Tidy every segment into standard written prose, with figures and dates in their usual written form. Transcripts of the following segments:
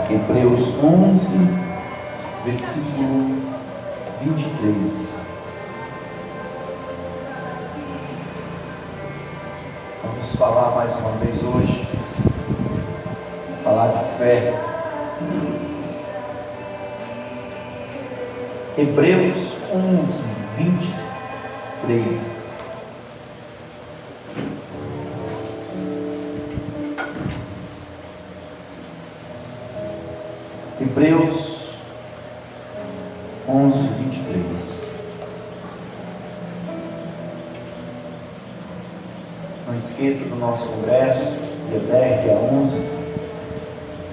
Hebreus 11, versículo 23. Vamos falar mais uma vez hoje, falar de fé. Hebreus 11, 23. Hebreus 11, 23. Não esqueça do nosso congresso, dia 10, dia 11,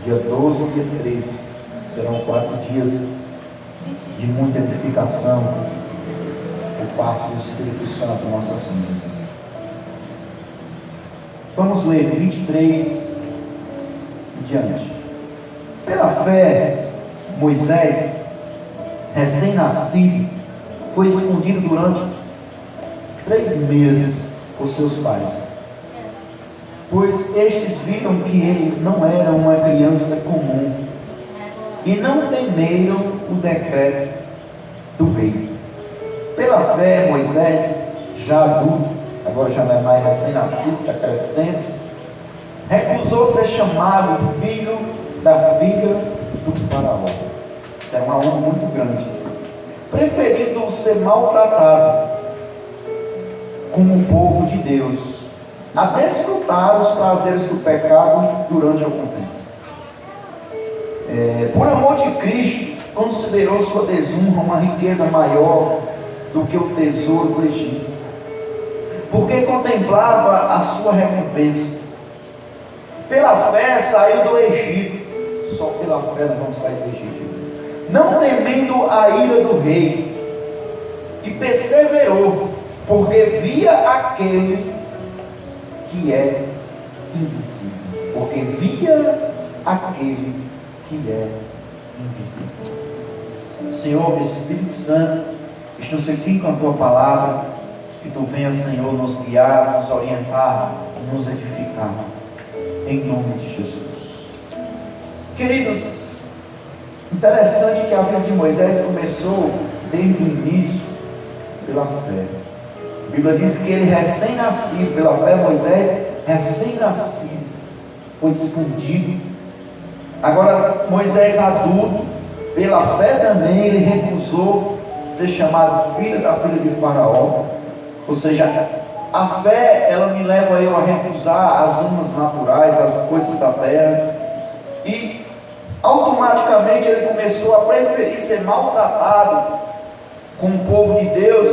dia 12 e dia 13. Serão 4 dias de muita edificação por parte do Espírito Santo em nossas vidas. Vamos ler 23 em diante. Pela fé, Moisés, recém-nascido, foi escondido durante 3 meses por seus pais, pois estes viram que ele não era uma criança comum e não temeram o decreto do rei. Pela fé, Moisés, já adulto, agora já não é mais recém-nascido, está crescendo, recusou ser chamado filho da filha do faraó. Isso é uma honra muito grande, preferindo ser maltratado como o povo de Deus, a desfrutar os prazeres do pecado durante algum tempo. Por amor de Cristo, considerou sua desonra uma riqueza maior do que o tesouro do Egito, porque contemplava a sua recompensa. Pela fé saiu do Egito. Só pela fé nós vamos sair do Egito, não temendo a ira do rei, e perseverou, porque via aquele que é invisível. Porque via aquele que é invisível. Senhor, Espírito Santo, estou aqui com a tua palavra, que tu venha, Senhor, nos guiar, nos orientar, nos edificar, em nome de Jesus. Queridos, interessante que a vida de Moisés começou desde o início pela fé. A Bíblia diz que ele recém-nascido, pela fé, Moisés recém-nascido, foi escondido. Agora Moisés adulto, pela fé também ele recusou ser chamado filho da filha de Faraó. Ou seja, a fé, ela me leva eu a recusar as honras naturais, as coisas da terra, e automaticamente ele começou a preferir ser maltratado com o povo de Deus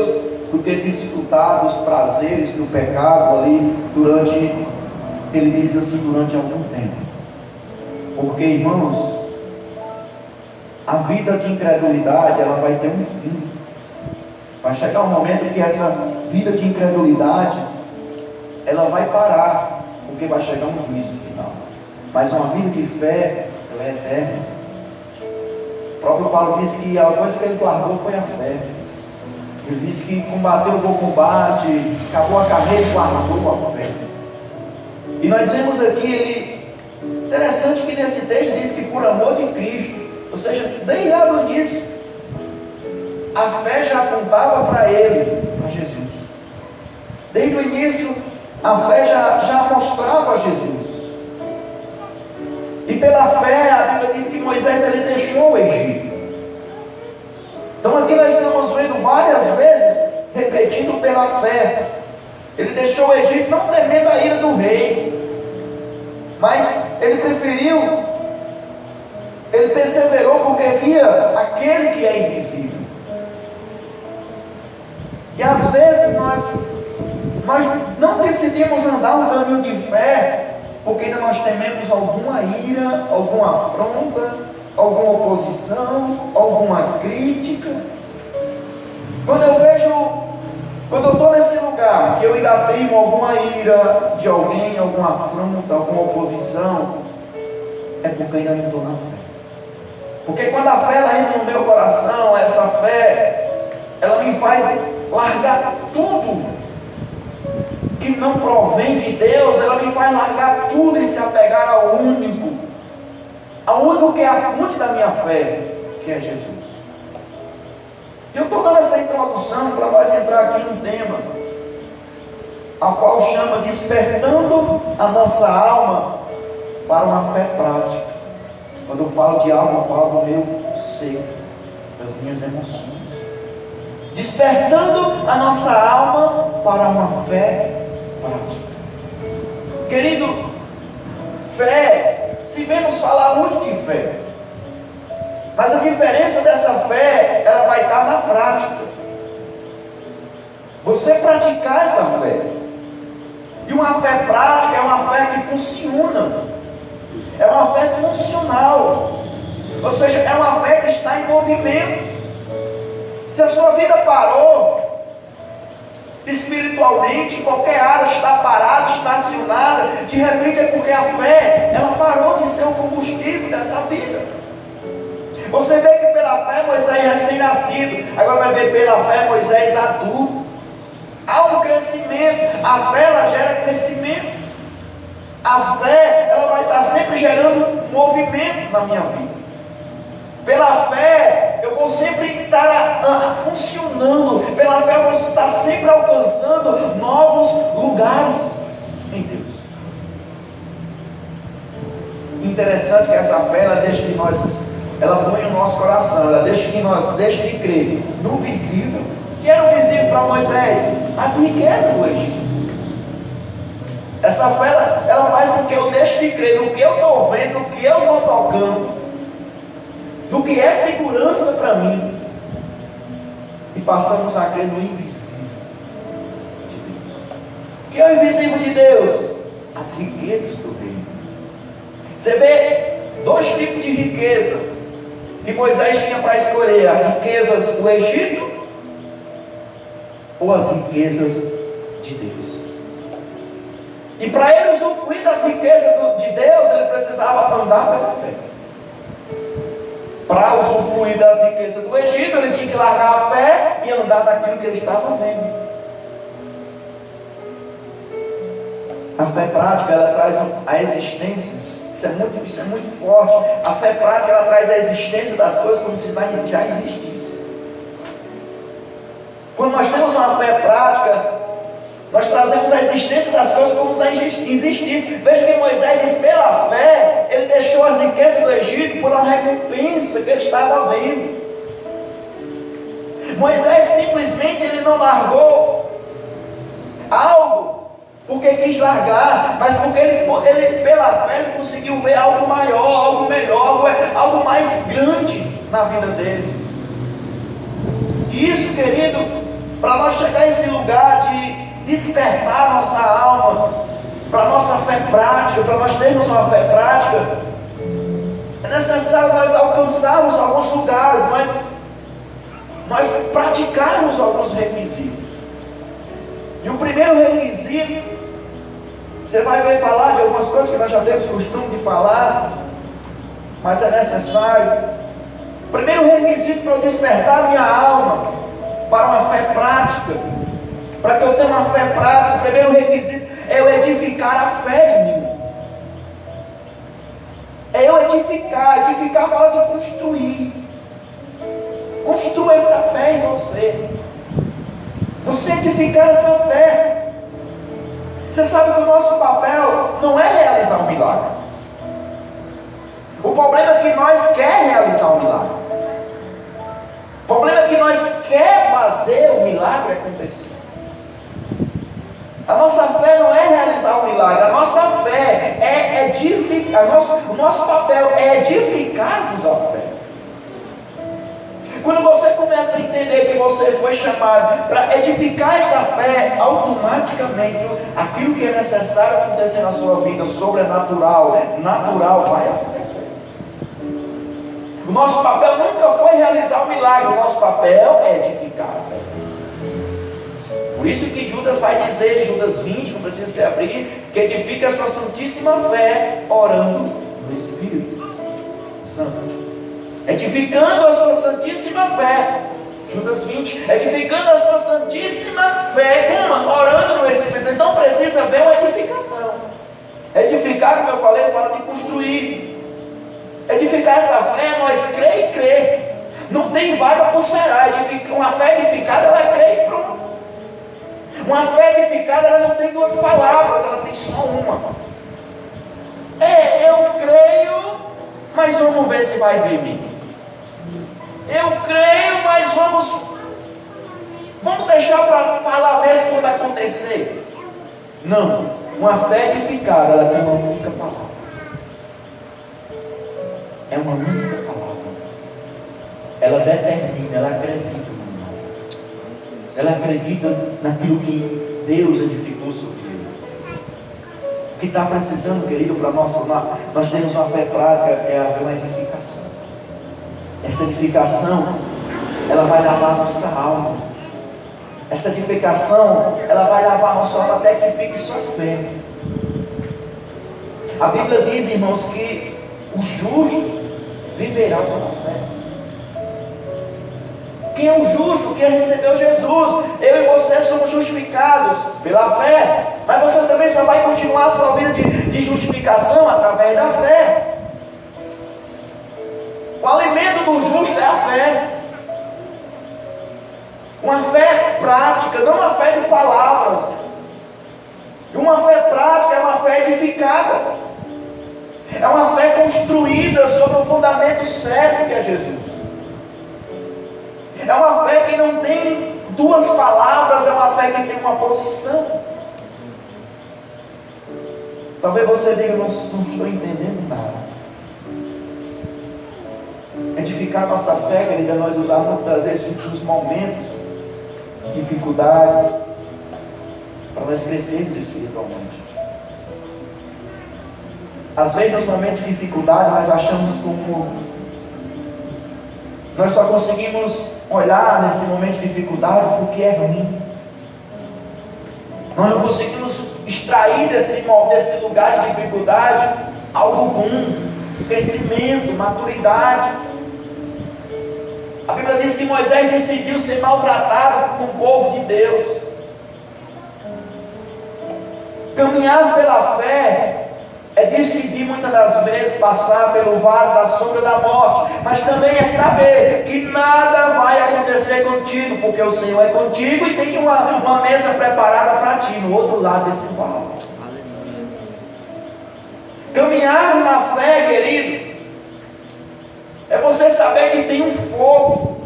do que desfrutar dos prazeres do pecado ali durante, ele diz assim, durante algum tempo. Porque, irmãos, a vida de incredulidade, ela vai ter um fim. Vai chegar um momento que essa vida de incredulidade, ela vai parar, porque vai chegar um juízo final. Mas uma vida de fé, ela é eterna. O próprio Paulo disse que a coisa que ele guardou foi a fé. Ele disse que combateu o bom combate, acabou a carreira e guardou a fé. E nós vemos aqui, interessante que nesse texto diz que por amor de Cristo, ou seja, desde lá no início, a fé já apontava para ele, para Jesus. Desde o início, a fé já mostrava Jesus. E pela fé, a Bíblia diz que Moisés ele deixou o Egito. Então aqui nós estamos vendo várias vezes, repetindo pela fé. Ele deixou o Egito não temendo a ira do rei, mas ele preferiu, ele perseverou porque via aquele que é invisível. E às vezes nós não decidimos andar um caminho de fé, porque ainda nós tememos alguma ira, alguma afronta, alguma oposição, alguma crítica. Quando eu estou nesse lugar, que eu ainda tenho alguma ira de alguém, alguma afronta, alguma oposição, é porque ainda não estou na fé. Porque quando a fé ela entra no meu coração, essa fé, ela me faz largar tudo que não provém de Deus, ela me faz largar tudo e se apegar ao único algo que é a fonte da minha fé, que é Jesus. Eu estou dando essa introdução para nós entrar aqui num tema, a qual chama despertando a nossa alma para uma fé prática. Quando eu falo de alma, eu falo do meu ser, das minhas emoções. Despertando a nossa alma para uma fé prática. Querido, fé, se vemos falar muito de fé, mas a diferença dessa fé, ela vai estar na prática. Você praticar essa fé. E uma fé prática é uma fé que funciona. É uma fé funcional. Ou seja, é uma fé que está em movimento. Se a sua vida parou, espiritualmente, em qualquer área está parada, estacionada, de repente é porque a fé, ela parou de ser o combustível dessa vida. Você vê que pela fé Moisés recém-nascido, agora vai ver pela fé Moisés adulto. Há um crescimento, a fé ela gera crescimento. A fé ela vai estar sempre gerando movimento na minha vida. Pela fé eu vou sempre estar funcionando. Pela fé eu vou estar sempre alcançando novos lugares em Deus. Interessante que essa fé ela deixa de nós, ela põe no nosso coração, ela deixa que nós deixe de crer no visível. Que era o visível para Moisés? As riquezas do Egito. Essa fé ela faz com que eu deixe de crer no que eu estou vendo, no que eu estou tocando, no que é segurança para mim, e passamos a crer no invisível de Deus. O que é o invisível de Deus? As riquezas do reino. Você vê dois tipos de riqueza que Moisés tinha para escolher: as riquezas do Egito ou as riquezas de Deus. E para ele usufruir das riquezas de Deus, ele precisava andar pela fé. Para usufruir das riquezas do Egito, ele tinha que largar a fé e andar daquilo que ele estava vendo. A fé prática, ela traz a existência. Isso é muito forte. A fé prática, ela traz a existência das coisas como se já existisse. Quando nós temos uma fé prática, nós trazemos a existência das coisas como se existisse. Veja que Moisés diz: pela fé, ele deixou as riquezas do Egito por uma recompensa que ele estava vendo. Moisés simplesmente ele não largou algo porque quis largar, mas porque ele pela fé ele conseguiu ver algo maior, algo melhor, algo mais grande na vida dele. E isso, querido, para nós chegar a esse lugar de despertar a nossa alma para a nossa fé prática, para nós termos uma fé prática, é necessário nós alcançarmos alguns lugares, nós praticarmos alguns requisitos. E o primeiro requisito, você vai ver falar de algumas coisas que nós já temos costume de falar, mas é necessário. O primeiro requisito para eu despertar minha alma para uma fé prática, para que eu tenha uma fé prática, o primeiro requisito é eu edificar a fé em mim. É eu edificar. Edificar fala de construir. Construa essa fé em você. Você edificar essa fé. Você sabe que o nosso papel não é realizar um milagre. O problema é que nós queremos realizar um milagre. O problema é que nós queremos fazer o milagre acontecer. A nossa fé não é realizar um milagre. A nossa fé é edificar. O nosso papel é edificarmos a fé. Quando você começa a entender que você foi chamado para edificar essa fé, automaticamente aquilo que é necessário acontecer na sua vida, sobrenatural, natural, vai acontecer. O nosso papel nunca foi realizar um milagre. O nosso papel é edificar a fé. Por isso que Judas vai dizer, Judas 20, não precisa se abrir, que edifica a sua santíssima fé, orando no Espírito Santo. Edificando a sua santíssima fé, Judas 20, edificando a sua santíssima fé, orando no Espírito. Então precisa haver uma edificação. Edificar, como eu falei, fala de construir. Edificar edificar essa fé, nós crê e crê. Não tem vaga para o será. Uma fé edificada, ela crê e pronto. Uma fé edificada, ela não tem duas palavras, ela tem só uma. Eu creio, mas vamos ver se vai vir mim. Eu creio, mas vamos deixar para falar mesmo quando acontecer. Não, uma fé edificada, ela tem uma única palavra. É uma única palavra. Ela determina, ela acredita no mal. Ela acredita naquilo que Deus edificou sobre ele. O que está precisando, querido, para nós temos uma fé prática, é uma edificação. Essa edificação, ela vai lavar a nossa alma. Essa edificação, ela vai lavar a nossa alma até que fique só fé. A Bíblia diz, irmãos, que o justo viverá pela fé. Quem é o justo? Quem recebeu Jesus? Eu e você somos justificados pela fé. Mas você também só vai continuar a sua vida de justificação através da fé. O alimento do justo é a fé. Uma fé prática, não uma fé de palavras. Uma fé prática é uma fé edificada. É uma fé construída sobre o fundamento certo que é Jesus. É uma fé que não tem duas palavras, é uma fé que tem uma posição. Talvez você diga, não estou entendendo nada. Edificar nossa fé, querida, nós usamos muitas vezes nos momentos de dificuldades, para nós crescermos espiritualmente. Às vezes, nos momentos de dificuldade, nós achamos como nós só conseguimos olhar nesse momento de dificuldade porque é ruim. Nós não conseguimos extrair desse lugar de dificuldade algo bom, crescimento, maturidade. A Bíblia diz que Moisés decidiu ser maltratado com o povo de Deus. Caminhar pela fé é decidir muitas das vezes passar pelo vale da sombra da morte, mas também é saber que nada vai acontecer contigo, porque o Senhor é contigo e tem uma mesa preparada para ti no outro lado desse vale. Caminhar na fé, querido, é você saber que tem um fogo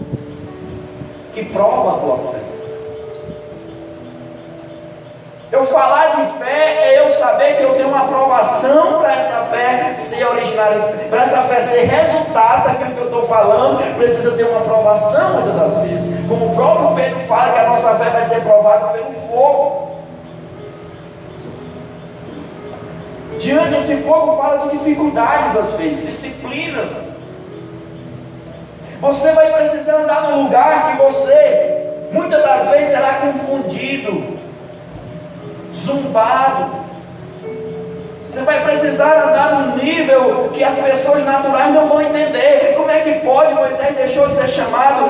que prova a tua fé. Eu falar de fé é eu saber que eu tenho uma aprovação para essa fé ser originária, para essa fé ser resultado daquilo que eu estou falando, precisa ter uma aprovação muitas das vezes. Como o próprio Pedro fala que a nossa fé vai ser provada pelo fogo. Diante desse fogo fala de dificuldades às vezes, disciplinas. Você vai precisar andar num lugar que você, muitas das vezes, será confundido, zombado. Você vai precisar andar num nível que as pessoas naturais não vão entender. Como é que pode? Moisés deixou de ser chamado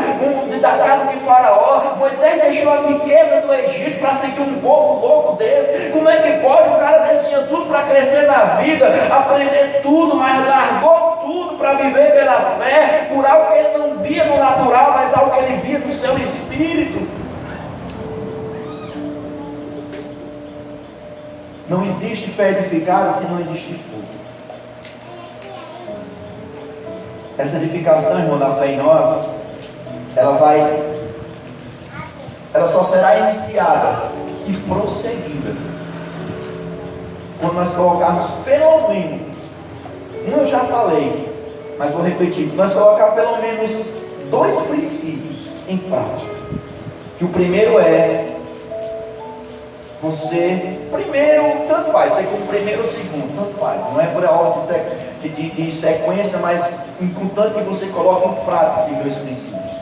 da casa de Faraó. Moisés deixou as riquezas do Egito para seguir um povo louco desse. Como é que pode? Um cara desse tinha tudo para crescer na vida, aprender tudo, mas largou tudo para viver pela fé, por algo que ele não via no natural, mas algo que ele via no seu espírito. Não existe fé edificada se não existe fogo. Essa edificação, irmão, da fé em nós, ela só será iniciada e prosseguida quando nós colocarmos pelo menos, eu já falei, mas vou repetir, nós colocar pelo menos 2 princípios em prática. Que o primeiro é primeiro, tanto faz, ser como primeiro ou segundo, tanto faz, não é por a ordem de sequência, mas contanto que você coloque em prática esses 2 princípios.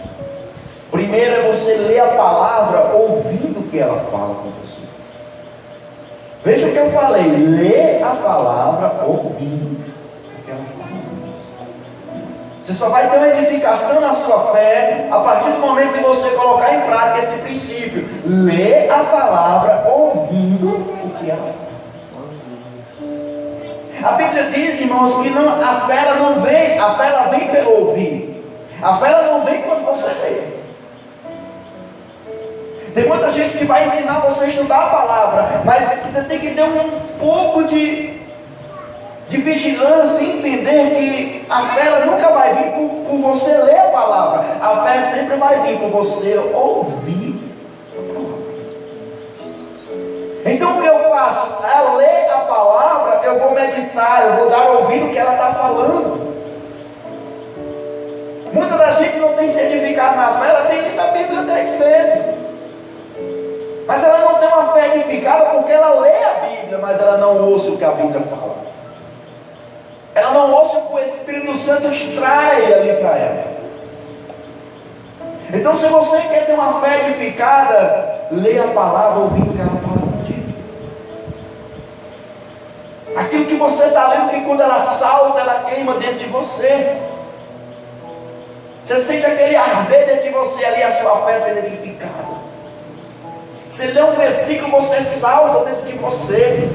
Primeiro é você ler a palavra ouvindo o que ela fala com você. Veja o que eu falei, ler a palavra ouvindo o que ela fala com você. Você só vai ter uma edificação na sua fé a partir do momento que você colocar em prática esse princípio. Ler a palavra ouvindo o que ela fala. A Bíblia diz, irmãos, que não, a fé ela não vem, a fé ela vem pelo ouvir. A fé ela não vem quando você vê. Tem muita gente que vai ensinar você a estudar a palavra, mas você tem que ter um pouco de vigilância e entender que a fé ela nunca vai vir por você ler a palavra. A fé sempre vai vir por você ouvir a palavra. Então o que eu faço? Ao ler a palavra, eu vou meditar, eu vou dar ouvido o que ela está falando. Muita da gente não tem se edificado na fé, ela tem lido a Bíblia 10 vezes. Mas ela não tem uma fé edificada porque ela lê a Bíblia, mas ela não ouve o que a Bíblia fala. Ela não ouve o que o Espírito Santo extrai ali para ela. Então, se você quer ter uma fé edificada, leia a palavra ouvindo o que ela fala contigo. Aquilo que você está lendo, que quando ela salta, ela queima dentro de você. Você sente aquele arder dentro de você ali, a sua fé sendo edificada. Você lê um versículo, você salta dentro de você.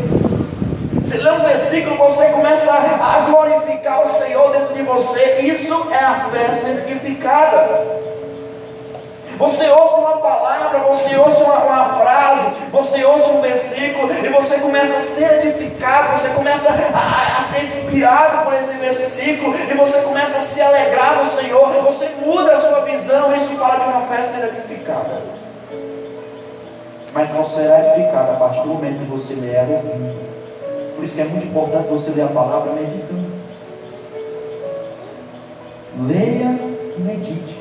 Você lê um versículo, você começa a glorificar o Senhor dentro de você. Isso é a fé sendo edificada. Você ouça uma palavra, você ouça uma frase, você ouça um versículo e você começa a ser edificado, você começa a ser inspirado por esse versículo e você começa a se alegrar no Senhor. Você muda a sua visão. Isso fala de uma fé sendo edificada. Mas só será edificada a partir do momento que você ler ouvindo. Por isso que é muito importante você ler a palavra meditando. Leia e medite.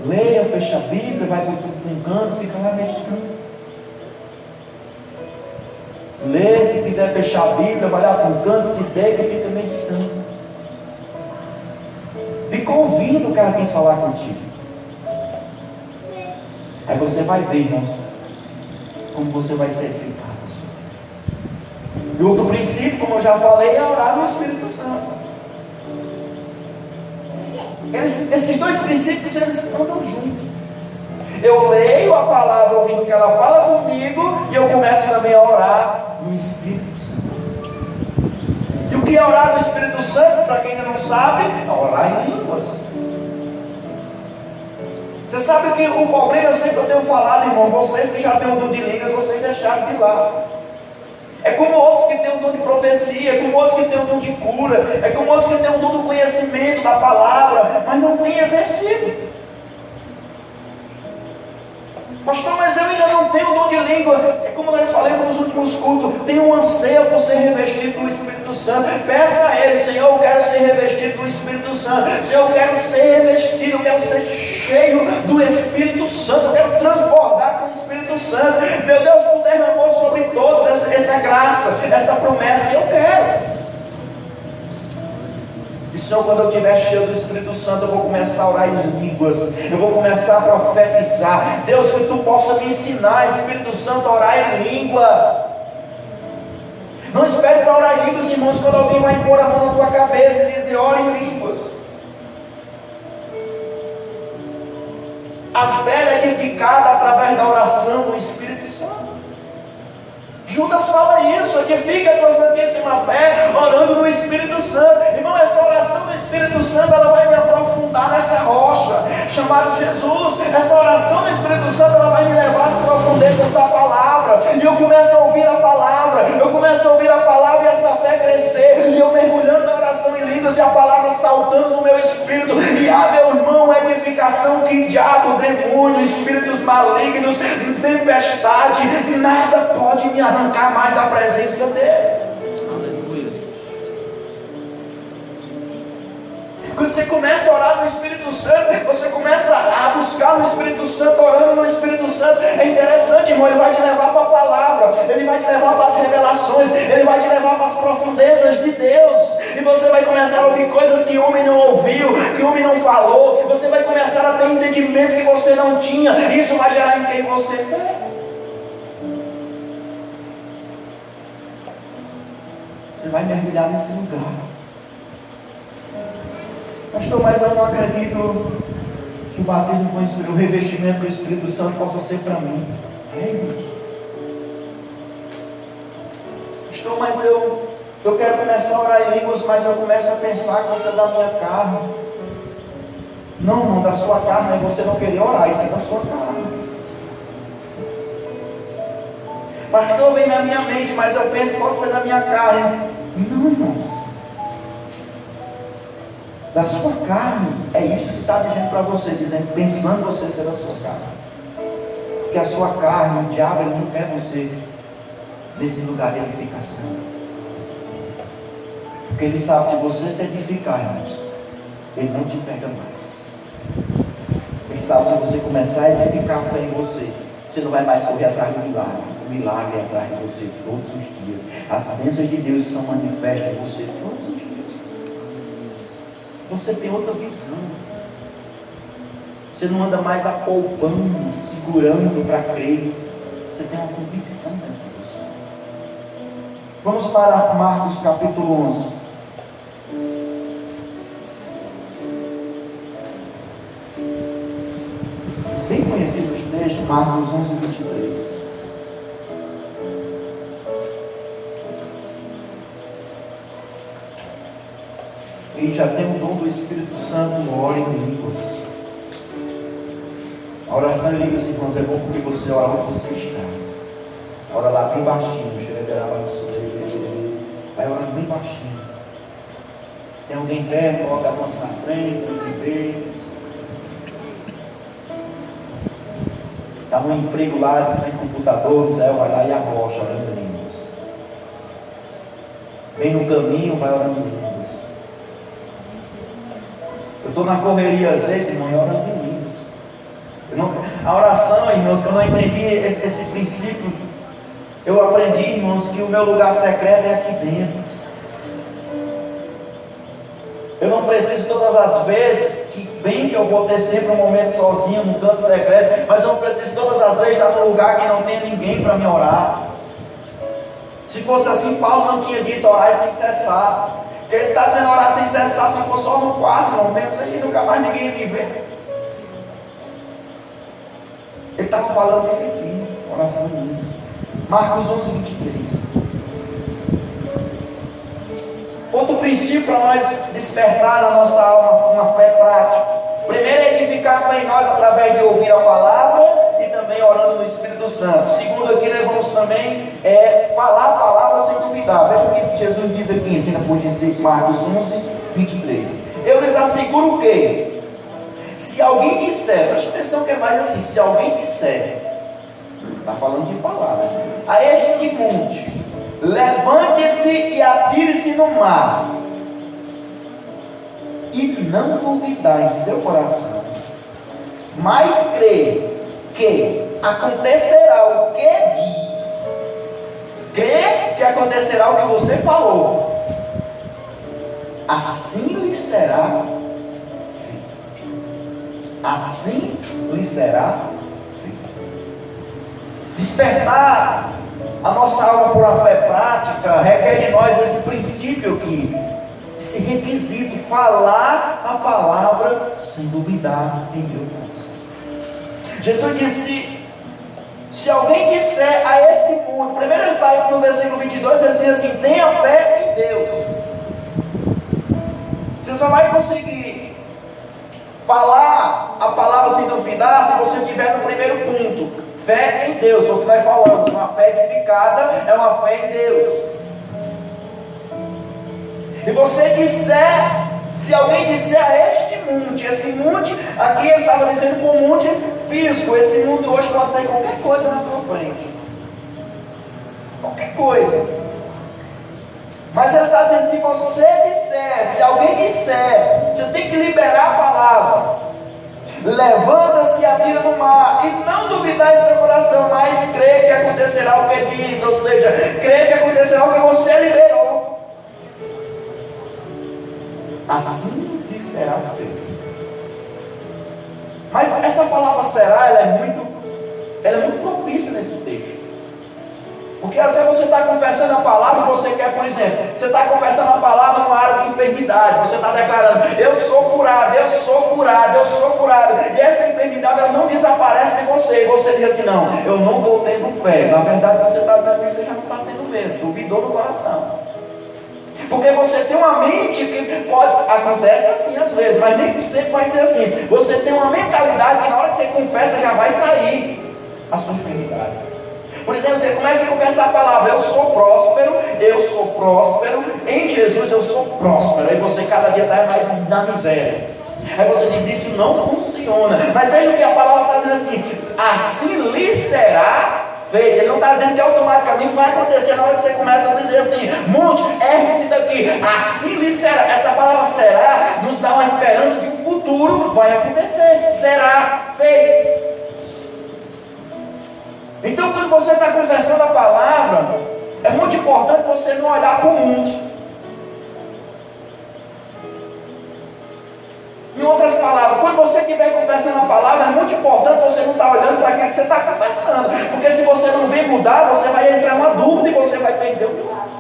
Leia, fecha a Bíblia, vai para um canto, fica lá meditando. Lê, se quiser fechar a Bíblia, vai lá para um canto, se deita e fica meditando. Fica ouvindo o que ela quis falar contigo. Aí você vai ver, irmãos, como você vai ser edificado. E outro princípio, como eu já falei, é orar no Espírito Santo. Esses dois princípios, eles andam juntos. Eu leio a palavra ouvindo o que ela fala comigo, e eu começo também a orar no Espírito Santo. E o que é orar no Espírito Santo, para quem ainda não sabe, é orar em línguas. Você sabe que o problema, sempre eu tenho falado, irmão, vocês que já têm o dom de línguas, vocês deixaram de lado. É como outros que têm o dom de profecia, é como outros que têm o dom de cura, é como outros que têm o dom do conhecimento da palavra, mas não têm exercido. Pastor, mas eu ainda não tenho o dom de língua. É como nós falamos nos últimos cultos, tem um anseio por ser revestido do Espírito Santo. Peça a Ele: Senhor, eu quero ser revestido do Espírito Santo. Senhor, eu quero ser revestido, eu quero ser cheio do Espírito Santo, eu quero transbordar com o Espírito Santo. Meu Deus, Tu derramou sobre todos essa graça, essa promessa, e eu quero. E Senhor, quando eu estiver cheio do Espírito Santo, eu vou começar a orar em línguas, eu vou começar a profetizar. Deus, que Tu possa me ensinar, Espírito Santo, a orar em línguas. Não espere para orar em línguas, irmãos, quando alguém vai pôr a mão na tua cabeça e dizer: ora em línguas. A fé é edificada através da oração do Espírito Santo. Judas fala isso: edifica a tua santíssima fé orando no Espírito Santo. Irmão, essa oração do Espírito Santo, ela vai me aprofundar nessa rocha chamada Jesus. Essa oração do Espírito Santo, ela vai me levar às profundezas da palavra, e eu começo a ouvir a palavra, e essa fé crescer, e eu mergulhando na oração em línguas, e a palavra saltando no meu espírito. E meu irmão, a edificação, que diabo, demônio, espíritos malignos, tempestade, nada pode me arrancar mais da presença dele. Quando você começa a orar no Espírito Santo, você começa a buscar no Espírito Santo, orando no Espírito Santo. É interessante, irmão, ele vai te levar para a palavra, ele vai te levar para as revelações, ele vai te levar para as profundezas de Deus. E você vai começar a ouvir coisas que o homem não ouviu, que o homem não falou. Você vai começar a ter entendimento que você não tinha. Isso vai gerar em quem você é. Você vai mergulhar nesse lugar. Pastor, mas eu não acredito que o batismo com o Espírito, o revestimento do Espírito Santo possa ser para mim. É, irmãos. pastor, mas eu quero começar a orar em línguas, mas eu começo a pensar que isso é da minha carne. Não, irmão, da sua carne é você não querer orar, isso é da sua carne. Pastor, vem na minha mente, mas eu penso que pode ser da minha carne. Não, irmãos. Da sua carne, é isso que está dizendo para você, dizendo, pensando você ser da sua carne. Porque a sua carne, o diabo, ele não quer você nesse lugar de edificação. Porque ele sabe, se você se edificar, irmãos, ele não te pega mais. Ele sabe, se você começar a edificar a fé em você, você não vai mais correr atrás do milagre. O milagre é atrás de você todos os dias. As bênçãos de Deus são manifestas em você todos os dias. Você tem outra visão. Você não anda mais apalpando, segurando para crer. Você tem uma convicção dentro de você. Vamos para Marcos capítulo 11. Bem conhecido o texto, Marcos 11, 23. E já tem o dom do Espírito Santo, ora em línguas. A oração em línguas, irmãos, é bom porque você ora onde você está. Ora lá bem baixinho, vai orando bem baixinho. Tem alguém perto, coloca a mão na frente, para te ver. Está no emprego lá, de frente ao computador, Israel vai lá e arrocha, orando em línguas. Vem no caminho, vai orando em línguas. Eu estou na correria às vezes, irmão, e orando em línguas. A oração, irmãos, eu não entendi esse princípio. Eu aprendi, irmãos, que o meu lugar secreto é aqui dentro. Eu não preciso todas as vezes, que bem que eu vou ter sempre um momento sozinho, num canto secreto, mas eu não preciso todas as vezes estar num lugar que não tenha ninguém para me orar. Se fosse assim, Paulo não tinha dito orar sem cessar. Porque ele está dizendo orar sem cessar, se for só no quarto, não pensa que nunca mais ninguém me vê. Ele estava falando desse aqui, oração em línguas. Marcos 11, 23. Outro princípio para nós despertar na nossa alma uma fé prática. Primeiro é edificar a fé em nós através de ouvir a palavra e também orando no Espírito Santo. Segundo, aqui levamos também falar a palavra sem duvidar. Veja o que Jesus diz aqui, ensina por dizer Marcos 11, 23. Eu lhes asseguro que, se alguém disser, preste atenção que é mais assim, se alguém disser, está falando de palavra, a este monte, levante-se e atire-se no mar, e não duvidar em seu coração, mas crê que acontecerá o que diz, crê que acontecerá o que você falou, assim lhe será feito. Assim lhe será feito. Despertar a nossa alma por uma fé prática requer de nós esse princípio aqui, esse requisito, falar a palavra sem duvidar em meu coração. Jesus disse, se alguém disser a esse mundo, primeiro ele está no versículo 22, ele diz assim, tenha fé em Deus. Você só vai conseguir falar a palavra sem duvidar se você estiver no primeiro ponto, fé em Deus. O que nós falamos, uma fé edificada é uma fé em Deus. E você disser, se alguém disser a este monte, esse monte, aqui ele estava dizendo com um monte físico, esse mundo hoje pode ser qualquer coisa na tua frente, qualquer coisa, mas ele está dizendo, se você disser, se alguém disser, você tem que liberar a palavra, levanta-se e atira no mar, e não duvidar em seu coração, mas crê que acontecerá o que diz, ou seja, crê que acontecerá o que você liberou. Assim lhe será feito. Mas essa palavra será, ela é muito propícia nesse texto. Porque às vezes você está confessando a palavra e você quer, por exemplo, você está confessando a palavra numa área de enfermidade. Você está declarando: eu sou curado, eu sou curado, eu sou curado. E essa enfermidade, ela não desaparece de você. E você diz assim: não, eu não estou tendo fé. Na verdade, você está dizendo que você já não está tendo mesmo. Duvidou no coração. Porque você tem uma mente que acontece assim às vezes, mas nem sempre vai ser assim. Você tem uma mentalidade que na hora que você confessa já vai sair a sua enfermidade. Por exemplo, você começa a confessar a palavra: eu sou próspero, em Jesus eu sou próspero. Aí você cada dia está mais na miséria. Aí você diz: isso não funciona. Mas veja o que a palavra está dizendo assim: assim lhe será feito. Ele não está dizendo que automaticamente vai acontecer na hora que você começa a dizer assim: monte, ergue-se daqui, assim lhe será. Essa palavra será nos dá uma esperança de que o futuro vai acontecer, será feito. Então, quando você está confessando a palavra, é muito importante você não olhar para o mundo. Em outras palavras, quando você estiver confessando a palavra, é muito importante você não estar olhando para aquilo que você está confessando. Porque se você não vir mudar, você vai entrar uma dúvida e você vai perder o milagre.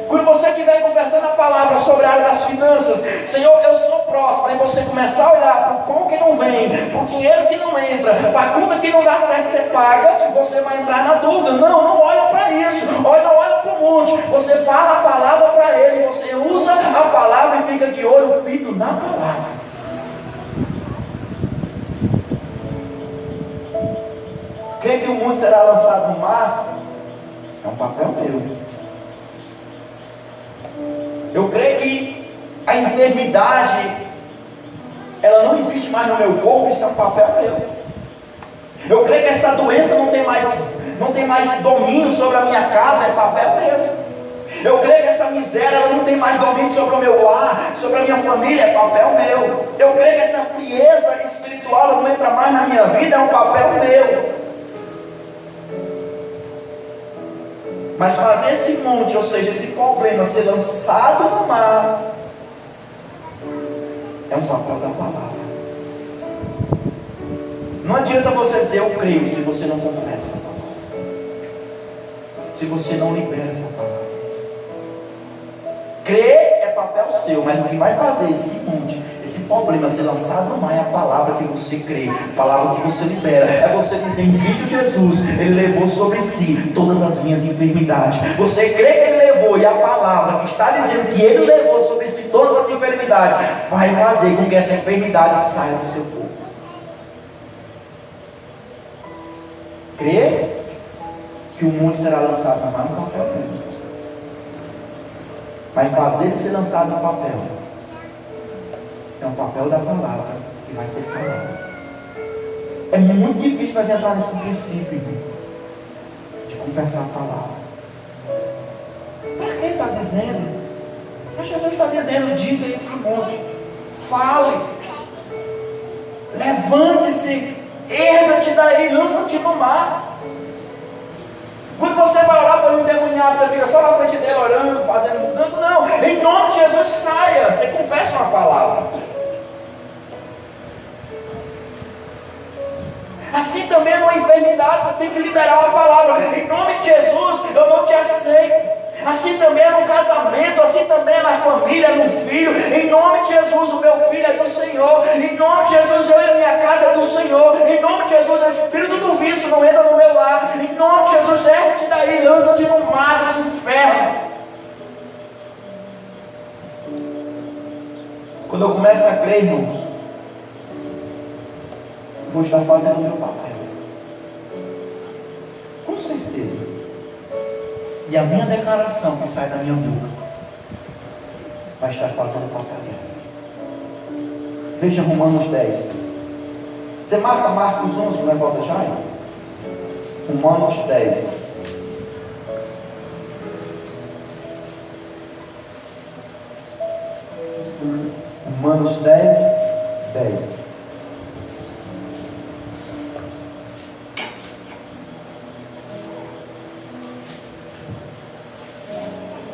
Quando você estiver conversando a palavra sobre a área das finanças: Senhor, eu sou próspero, e você começar a olhar para o pão que não vem, para o dinheiro que não entra, para a conta que não dá certo, você paga, você vai entrar na dúvida. Não olha para isso, olha para o monte. Você fala a palavra para ele, você usa a palavra e fica de olho fito na palavra. Crê que o mundo será lançado no mar? É um papel meu. Eu creio que a enfermidade, ela não existe mais no meu corpo. Isso é um papel meu. Eu creio que essa doença não tem mais domínio sobre a minha casa. É papel meu. Eu creio que essa miséria, ela não tem mais domínio sobre o meu lar, sobre a minha família. É papel meu. Eu creio que essa frieza espiritual, ela não entra mais na minha vida. É um papel meu. Mas fazer esse monte, ou seja, esse problema ser lançado no mar, é um papel da palavra. Não adianta você dizer eu creio se você não confessa a palavra, se você não libera essa palavra. Crer é papel seu, mas o que vai fazer esse monte, esse problema ser lançado no mar, é a palavra que você crê, a palavra que você libera. É você dizer: em Cristo Jesus, Ele levou sobre si todas as minhas enfermidades. Você crê que Ele levou, e a palavra que está dizendo que Ele levou sobre si todas as enfermidades vai fazer com que essa enfermidade saia do seu corpo. Crê que o mundo será lançado no mar, no papel mesmo. Mas fazer ele ser lançado no papel é um papel da palavra que vai ser falado. É muito difícil nós entrar nesse princípio de confessar a palavra. Para que ele está dizendo? Mas Jesus está dizendo: diga esse monte, fale, levante-se, erga-te daí, lança-te no mar. Quando você vai orar para um endemoniado, você fica só na frente dele orando, fazendo canto. Não, em nome de Jesus, saia. Você confessa uma palavra. Assim também numa enfermidade, você tem que liberar uma palavra: em nome de Jesus, eu não te aceito. Assim também é no casamento, assim também é na família, no filho. Em nome de Jesus, o meu filho é do Senhor. Em nome de Jesus, eu e a minha casa é do Senhor. Em nome de Jesus, o espírito do vício não entra no meu lar. Em nome de Jesus, ergue-te daí, lança-te no mar, no inferno. Quando eu começo a crer, irmãos, eu vou estar fazendo o meu papel, com certeza. E a minha declaração que sai da minha boca vai estar fazendo o papel dela. Veja Romanos 10. Você marca Marcos 11, não é volta já? Romanos 10. Romanos 10, 10.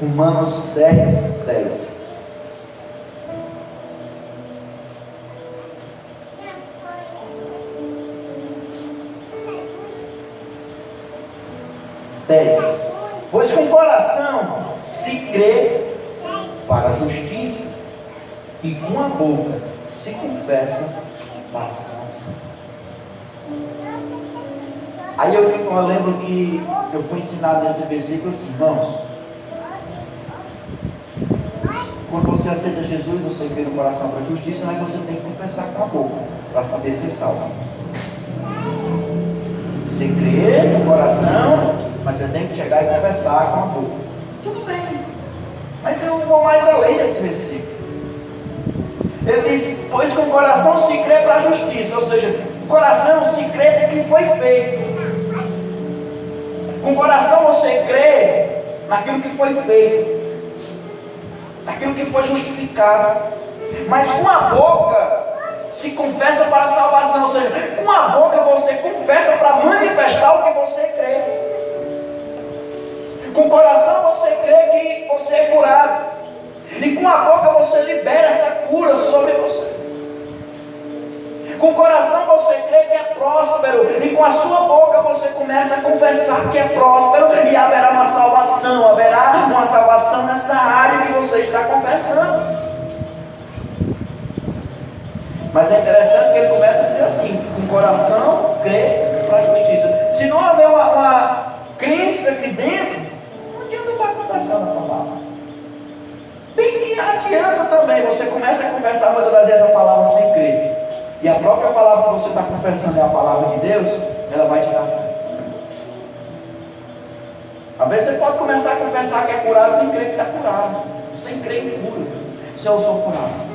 Romanos 10, 10. Pois com o coração se crê para a justiça, e com a boca se confessa para a salvação. Aí eu lembro que eu fui ensinado nesse versículo assim, irmãos, quando você aceita Jesus, você crê no coração para a justiça, mas você tem que confessar com a boca para poder ser salvo. Você crê no coração, mas você tem que chegar e confessar com a boca. Tudo bem, mas eu vou mais além desse versículo. Ele diz, pois com o coração se crê para a justiça, ou seja, o coração se crê no que foi feito. Com o coração você crê naquilo que foi feito, naquilo que foi justificado, mas com a boca se confessa para a salvação, ou seja, com a boca você confessa para manifestar o que você crê. Com o coração você crê que você é curado, e com a boca você libera essa cura sobre você. Com o coração você crê que é próspero, e com a sua boca você começa a confessar que é próspero, e haverá uma salvação nessa área que você está confessando. Mas é interessante que ele começa a dizer assim, com o coração crê para a justiça. Se não houver uma crença aqui dentro, não adianta estar confessando a palavra. Bem que adianta também, você começa a confessar muitas das vezes a palavra sem crer, e a própria palavra que você está confessando é a palavra de Deus, ela vai te dar fé. Às vezes você pode começar a confessar que é curado sem crer que está curado, sem crer em cura. Senhor, eu sou curado.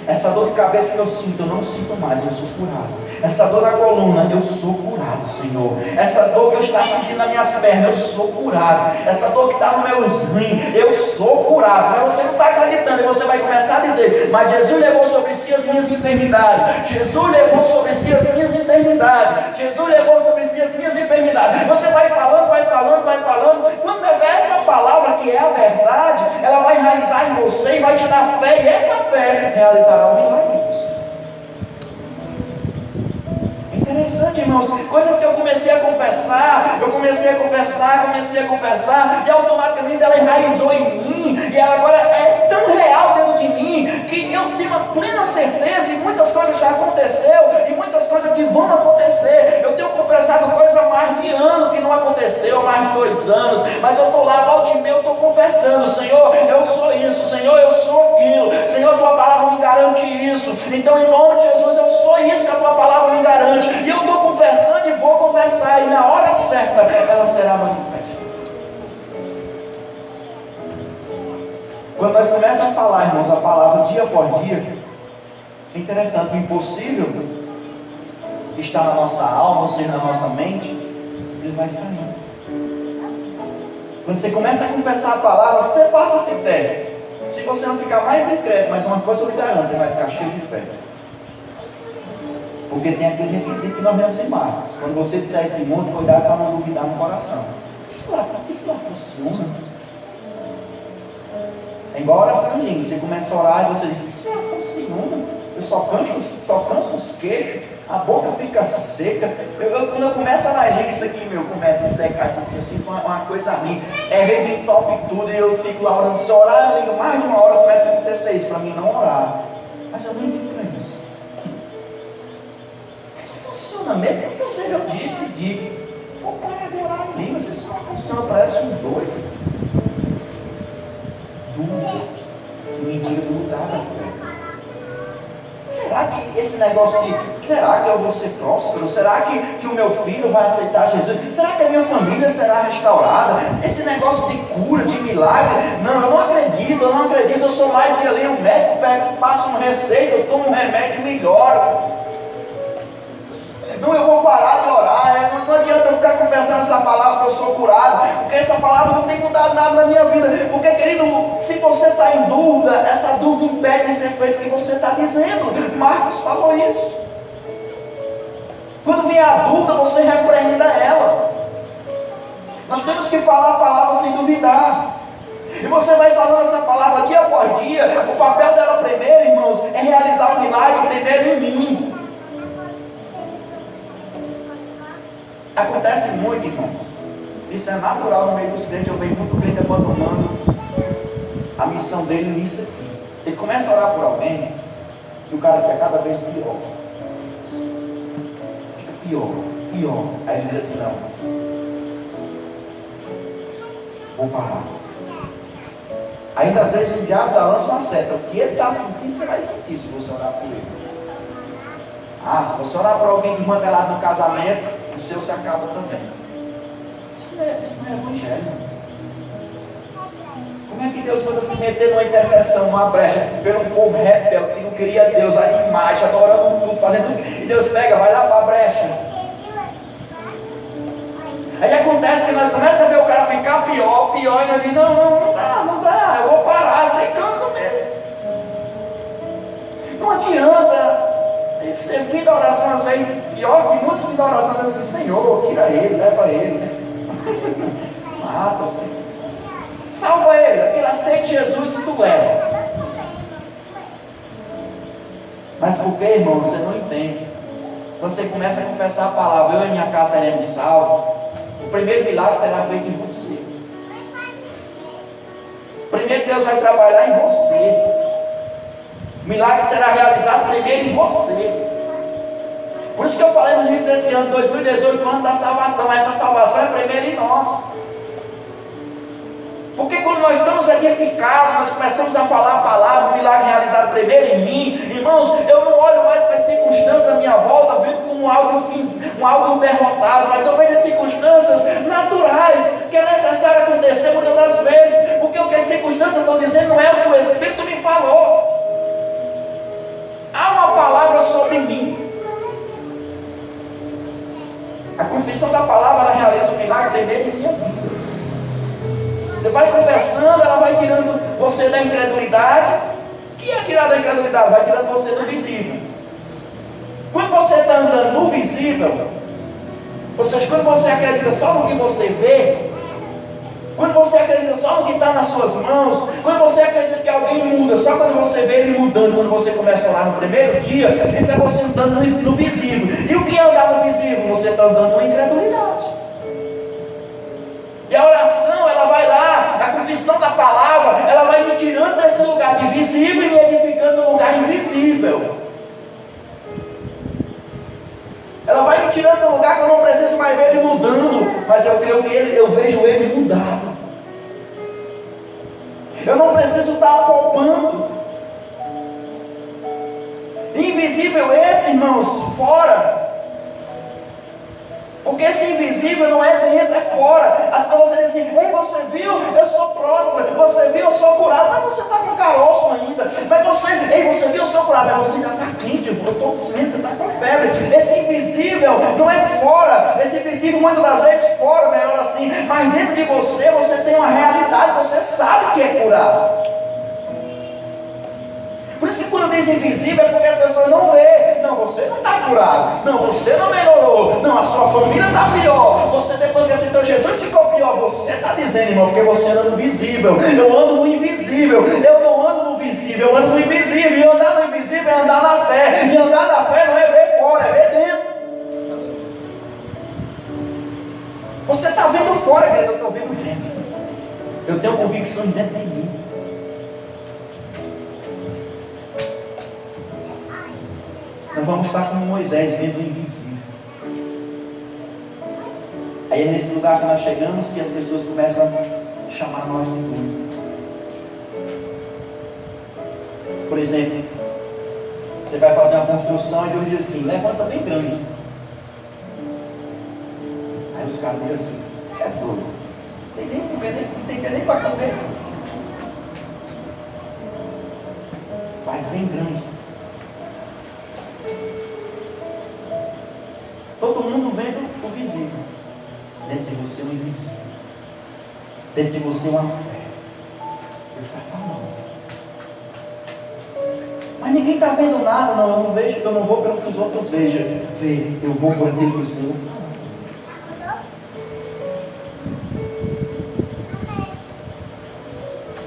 Essa dor de cabeça que eu sinto, eu não sinto mais, eu sou curado. Essa dor na coluna, eu sou curado, Senhor. Essa dor que eu estou sentindo nas minhas pernas, eu sou curado. Essa dor que está no meu rins, eu sou curado. Mas você não está acreditando, e você vai começar a dizer, mas Jesus levou sobre si as minhas enfermidades. Jesus levou sobre si as minhas enfermidades. Jesus levou sobre si as minhas enfermidades. Você vai falando, vai falando, vai falando. Quando tiver essa palavra que é a verdade, ela vai enraizar em você e vai te dar fé, e essa fé realizará um milagre em você. Interessante, irmãos, coisas que eu comecei a confessar, e automaticamente ela enraizou em mim, e ela agora é tão real dentro de mim, que eu tenho uma plena certeza, e muitas coisas já aconteceram, e muitas coisas que vão acontecer. Eu tenho confessado coisas há mais de ano que não aconteceu, há mais de 2 anos, mas eu estou lá, volta e meia, eu estou confessando, Senhor, eu sou isso, Senhor, eu sou aquilo, Senhor, a tua palavra me garante isso, então em nome de Jesus, eu sou isso que a tua palavra me garante, e eu estou confessando e vou confessar, e na hora certa ela será manifesta. Quando nós começamos a falar, irmãos, a palavra dia após dia, é interessante, o impossível está na nossa alma, ou seja, na nossa mente, ele vai saindo. Quando você começa a confessar a palavra, você faça esse teste. Se você não ficar mais incrédulo, mas uma coisa eu lhe garanto, você vai ficar cheio de fé. Porque tem aquele requisito que nós vemos em Marcos. Quando você fizer esse monte, cuidado para não duvidar no coração. Isso lá funciona. É igual a oração em língua. Você começa a orar e você diz, isso lá funciona. Eu só canso os queixos, a boca fica seca. Quando eu começo a orar em língua, isso aqui começa a secar, assim, eu sinto uma coisa ruim. Vem top e tudo, e eu fico lá orando. Se eu orar em língua mais de uma hora, começa a acontecer isso para mim não orar. Mas eu não ligo para isso. Isso funciona mesmo, porque você já disse vou parar de orar em língua, isso não funciona, parece um doido. Dúvidas, que me tira do lugar da fé. Será que esse negócio será que eu vou ser próspero? Será que o meu filho vai aceitar Jesus? Será que a minha família será restaurada? Esse negócio de cura, de milagre, não, eu não acredito, eu sou mais que ali, o médico passa uma receita, eu tomo um remédio e melhoro. Não, eu vou parar de orar, não adianta eu ficar confessando essa palavra que eu sou curado, porque essa palavra não tem mudado nada na minha vida, porque querido, se você está em dúvida, essa dúvida impede de ser feito o que você está dizendo. Marcos falou isso. Quando vem a dúvida, você repreenda ela. Nós temos que falar a palavra sem duvidar. E você vai falando essa palavra dia após dia. O papel dela primeiro, irmãos, é realizar o milagre primeiro em mim. Acontece muito, irmãos. Isso é natural no meio dos crentes. Eu vejo muito crente abandonando a missão dele nisso aqui. Ele começa a orar por alguém e o cara fica cada vez pior. Fica pior, pior. Aí ele diz assim, não, vou parar. Ainda às vezes o diabo lança uma seta. O que ele está sentindo, você vai sentir se você orar por ele. Se você orar por alguém que manda lá no casamento, o seu se acaba também. Isso não é evangelho. Como é que Deus pode se meter numa intercessão, numa brecha, pelo povo rebelde que não queria Deus, a imagem, adorando tudo, fazendo tudo, e Deus pega, vai lá para a brecha. Aí acontece que nós começamos a ver o cara ficar pior, e eu digo, não dá, eu vou parar, você cansa mesmo. Não adianta, você fim da oração às vezes, pior que muitos fins da oração assim, Senhor, tira ele, leva ele, mata, Senhor. Salva ele, que ele aceite Jesus e tu leva. Mas por que, irmão, você não entende? Quando você começa a confessar a palavra, eu e minha casa seremos salvos, o primeiro milagre será feito em você. Primeiro Deus vai trabalhar em você. O milagre será realizado primeiro em você. Por isso que eu falei no início desse ano, 2018, o ano da salvação. Essa salvação é primeiro em nós. Porque quando nós estamos edificados, nós começamos a falar a palavra, o milagre realizado primeiro em mim, irmãos, eu não olho mais para as circunstâncias à minha volta, vendo como algo derrotado, mas eu vejo as circunstâncias naturais, que é necessário acontecer muitas das vezes, porque o que as circunstâncias estão dizendo não é o que o Espírito me falou. Há uma palavra sobre mim. A confissão da palavra, ela realiza o milagre primeiro em minha vida. Você vai confessando, ela vai tirando você da incredulidade. O que é tirar da incredulidade? Vai tirando você do visível. Quando você está andando no visível, ou seja, quando você acredita só no que você vê, quando você acredita só no que está nas suas mãos, quando você acredita que alguém muda, só quando você vê ele mudando, quando você começa a orar no primeiro dia, isso é você andando no visível. E o que é andar no visível? Você está andando na incredulidade. E a oração, ela vai lá, a confissão da palavra, ela vai me tirando desse lugar de visível e me edificando no lugar invisível. Ela vai me tirando do lugar que eu não preciso mais ver ele mudando, mas eu creio que eu vejo ele mudado. Eu não preciso estar apalpando. Invisível esse, irmãos, fora. Porque esse invisível não é dentro, é fora. As pessoas dizem assim, ei, você viu? Eu sou próspero. Você viu? Eu sou curado. Mas você está com caroço ainda. Mas você viu? Eu sou curado. Mas você já está quente. Eu estou sentindo, você está com febre. Esse invisível não é fora. Esse invisível muitas das vezes fora, melhor assim. Mas dentro de você, você tem uma realidade. Você sabe que é curado. Por isso que quando diz invisível é porque as pessoas não veem. Não, você não está curado. Não, você não melhorou. Não, a sua família está pior. Você depois que aceitou Jesus ficou pior. Você está dizendo, irmão, porque você anda no visível. Eu ando no invisível. Eu não ando no visível, eu ando no invisível. E andar no invisível é andar na fé. E andar na fé não é ver fora, é ver dentro. Você está vendo fora, querido, eu estou vendo dentro. Eu tenho convicção dentro de mim. Nós vamos estar como Moisés, vendo o invisível. Aí é nesse lugar que nós chegamos que as pessoas começam a chamar nós de doido. Por exemplo, você vai fazer uma construção e Deus diz assim, levanta bem grande. Aí os caras dizem assim, é doido. Não tem nem para comer. Faz bem grande. Todo mundo vendo o visível. Dentro de você é o invisível. Dentro de você é uma fé. Deus está falando. Mas ninguém está vendo nada. Não, eu não vejo, eu não vou pelo que os outros vejam. Eu vou por aquilo que o Senhor fala.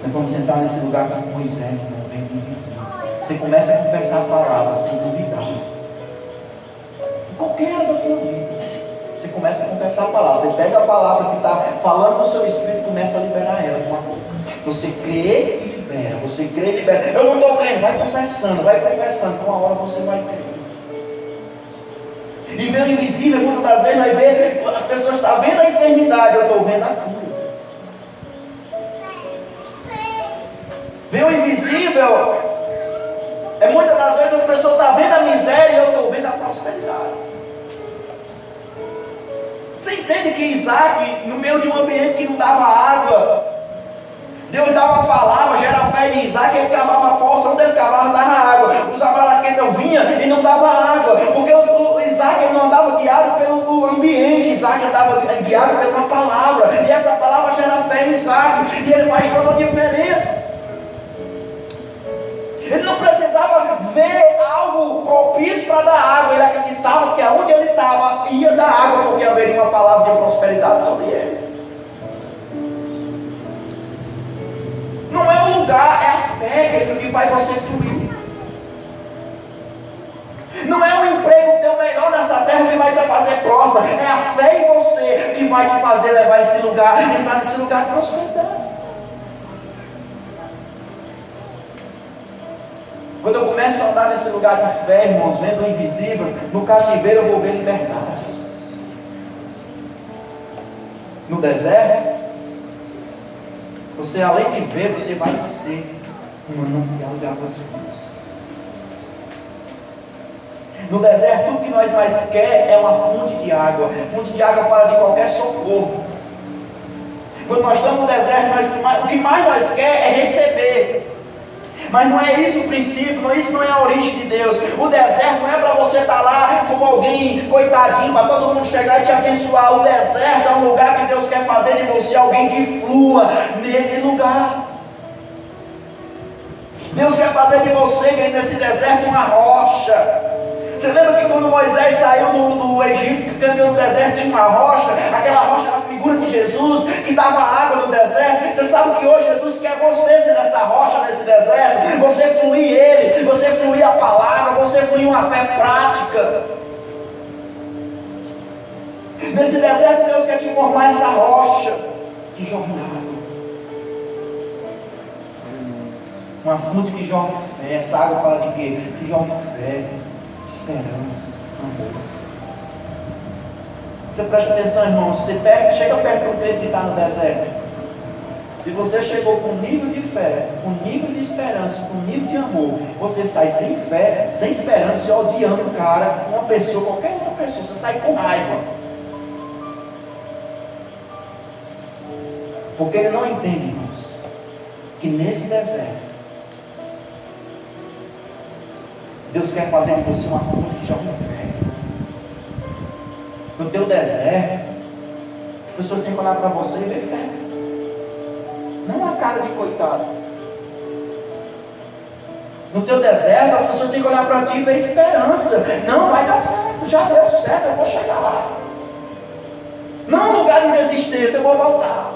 Nós vamos entrar nesse lugar como Moisés, não vem do invisível. Você começa a confessar a palavra sem duvidar. Qualquer área da tua vida, você começa a confessar a palavra. Você pega a palavra que está falando no seu espírito e começa a liberar ela com a boca. Você crê libera. Você crê, libera. Eu não estou crendo, vai confessando. Uma hora você vai crer. E ver o invisível, muitas das vezes vai ver, as pessoas estão vendo a enfermidade, eu estou vendo a cura. Ver o invisível, muitas das vezes as pessoas estão vendo a miséria e eu estou vendo a prosperidade. Você entende que Isaac, no meio de um ambiente que não dava água, Deus dava a palavra, gerava fé em Isaac, ele cavava a poça, onde ele cavava dava água. Os amalequitas vinham e não dava água, porque o Isaac ele não andava guiado pelo ambiente, Isaac andava guiado por uma palavra, e essa palavra gera fé em Isaac, e ele faz toda a diferença. Ele não precisava ver algo propício para dar água, ele acreditava que aonde ele estava ia dar água, porque havia uma palavra de prosperidade sobre ele. Não é o lugar, é a fé que faz você fluir. Não é o emprego teu melhor nessa terra que vai te fazer próspero, é a fé em você que vai te fazer levar esse lugar, entrar nesse lugar de prosperidade. Quando eu começo a andar nesse lugar de fé, irmãos, vendo o invisível, no cativeiro eu vou ver liberdade. No deserto, você além de ver, você vai ser um manancial de águas vivas. No deserto, tudo que nós mais quer é uma fonte de água. Fonte de água fala de qualquer socorro. Quando nós estamos no deserto, o que mais nós quer é receber. Mas não é isso o princípio, isso não é a origem de Deus. O deserto não é para você estar lá como alguém coitadinho, para todo mundo chegar e te abençoar. O deserto é um lugar que Deus quer fazer de você alguém que flua nesse lugar. Deus quer fazer de você, nesse deserto, uma rocha. Você lembra que quando Moisés saiu do Egito, que caminhou no deserto, tinha uma rocha? Aquela rocha era a figura de Jesus, que dava água no deserto. Você sabe que hoje Jesus quer você ser essa rocha nesse deserto. Você fluir Ele, você fluir a palavra, você fluir uma fé prática. Nesse deserto Deus quer te formar essa rocha que jorra água. Uma fonte que jorra fé. Essa água fala de quê? Que jorra fé, esperança, amor. Você presta atenção, irmão. Você chega perto do crente que está no deserto. Se você chegou com nível de fé, com nível de esperança, com nível de amor, você sai sem fé, sem esperança, odiando o cara, uma pessoa, qualquer outra pessoa, você sai com raiva. Porque ele não entende, irmãos, que nesse deserto Deus quer fazer de você uma fonte que joga fé. No teu deserto, as pessoas têm que olhar para você e ver fé. Não uma cara de coitado. No teu deserto, as pessoas têm que olhar para ti e ver esperança. Não, vai dar certo, já deu certo, eu vou chegar lá. Não um lugar de desistência, eu vou voltar.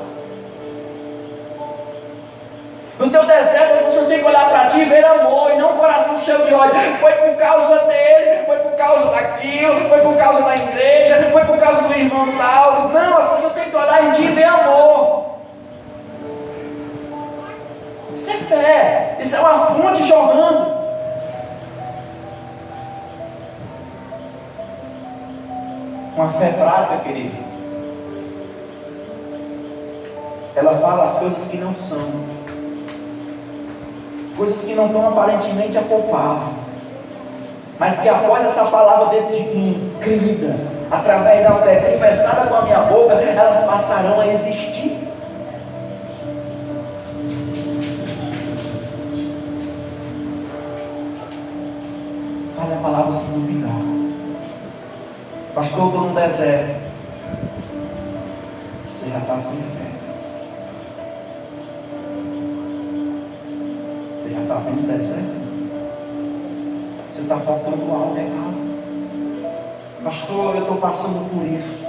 No teu deserto, as pessoas têm que olhar para ti e ver amor, e não um coração cheio de ódio. Foi por causa dele, foi por causa daquilo, foi por causa da igreja, foi por causa do irmão tal. Não, as pessoas têm que olhar em ti e ver amor. Isso é fé, isso é uma fonte jorrando. Uma fé prática, querido. Ela fala as coisas que não são. Coisas que não estão aparentemente a poupar, mas que após essa palavra dentro de mim, crida, através da fé, confessada com a minha boca, elas passarão a existir. Fale a palavra sem duvidar. Pastor, eu estou no deserto. Você já está sem fé. Você já está vendo o deserto? Você está faltando algo errado. Pastor, eu estou passando por isso.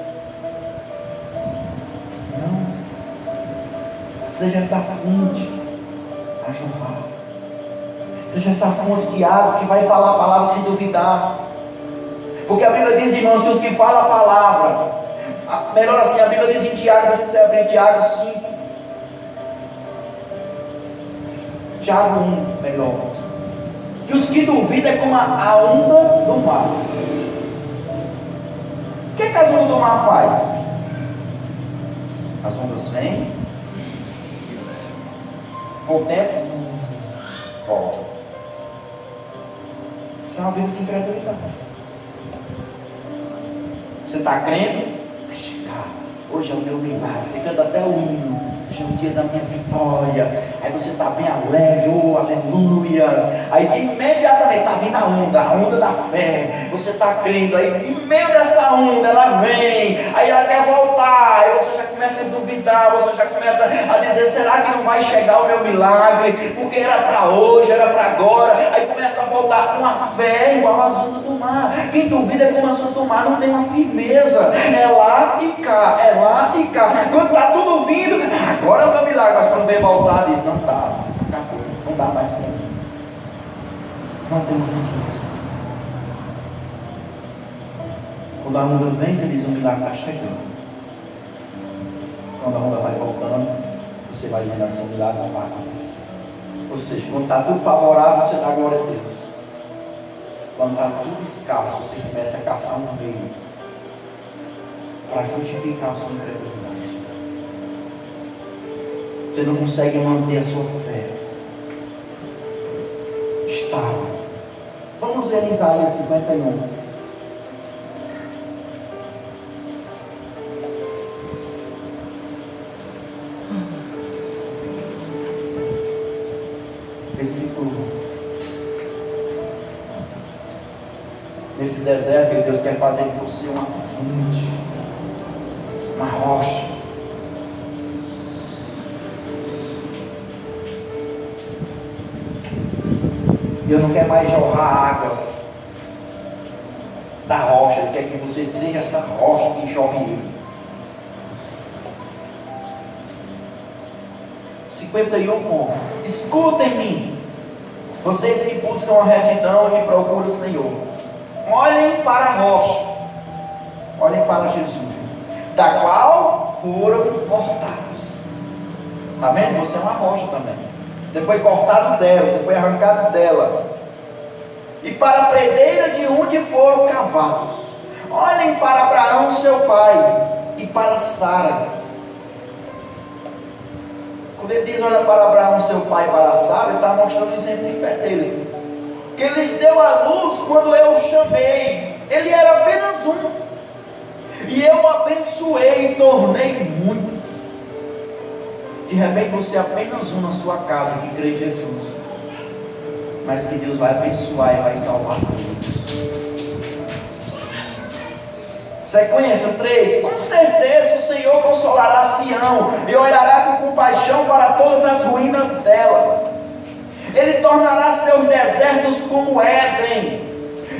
Não. Seja essa fonte a jorrar. Seja essa fonte de água que vai falar a palavra sem duvidar. Porque a Bíblia diz, irmãos, que os que falam a palavra, melhor assim, a Bíblia diz em Tiago, se você abrir Tiago 5. Tiago 1, melhor. Que os que duvidam é como a onda do mar. O que as ondas do mar faz? As ondas vêm, com o tempo, voltam. Isso é uma vida de incredulidade. Você está crendo? Vai chegar. Hoje é o meu milagre. Você canta até o hino. Hoje é o dia da minha vitória. Aí você está bem alegre, oh, aleluias. Aí imediatamente está vindo a onda da fé. Você está crendo, aí em meio dessa onda ela vem, aí ela quer voltar, aí você já começa a duvidar, você já começa a dizer, será que não vai chegar o meu milagre? Porque era para hoje, era para agora. Aí começa a voltar com a fé igual as ondas do mar. Quem duvida é como as ondas do mar, não tem uma firmeza. É lá e cá, é lá e cá. Quando está tudo vindo, agora é o meu milagre. Mas quando vem voltar, diz, não está, acabou, não dá mais tempo. Não tem uma firmeza. Quando a onda vem, você diz, o milagre está chegando. Quando a onda vai voltando, você vai vendo assim, o milagre não vai acontecer. Ou seja, quando está tudo favorável, você dá glória a Deus. Quando está tudo escasso, você começa a caçar um meio para justificar a sua incredulidade. Você não consegue manter a sua fé estável. Vamos ver Isaías 51. Versículo 1. Nesse deserto, Deus quer fazer de você uma fonte, uma rocha. Deus não quer mais jorrar água da rocha, Ele quer que você seja essa rocha que jorre Ele. 51. Escutem-me, vocês que buscam a retidão e procuram o Senhor. Olhem para a rocha, olhem para Jesus, da qual foram cortados. Está vendo? Você é uma rocha também. Você foi cortado dela, você foi arrancado dela. E para a predeira de onde foram cavados. Olhem para Abraão, seu pai, e para Sara. Quando ele diz, olha para Abraão, seu pai, e para Sara, ele está mostrando o exemplo de fé deles. Que ele lhes deu a luz quando eu o chamei. Ele era apenas um. E eu o abençoei e tornei muitos. De repente você é apenas um na sua casa que crê em Jesus. Mas que Deus vai abençoar e vai salvar todos. Sequência 3. Com certeza o Senhor consolará Sião e olhará com compaixão para todas as ruínas dela. Ele tornará seus desertos como Éden,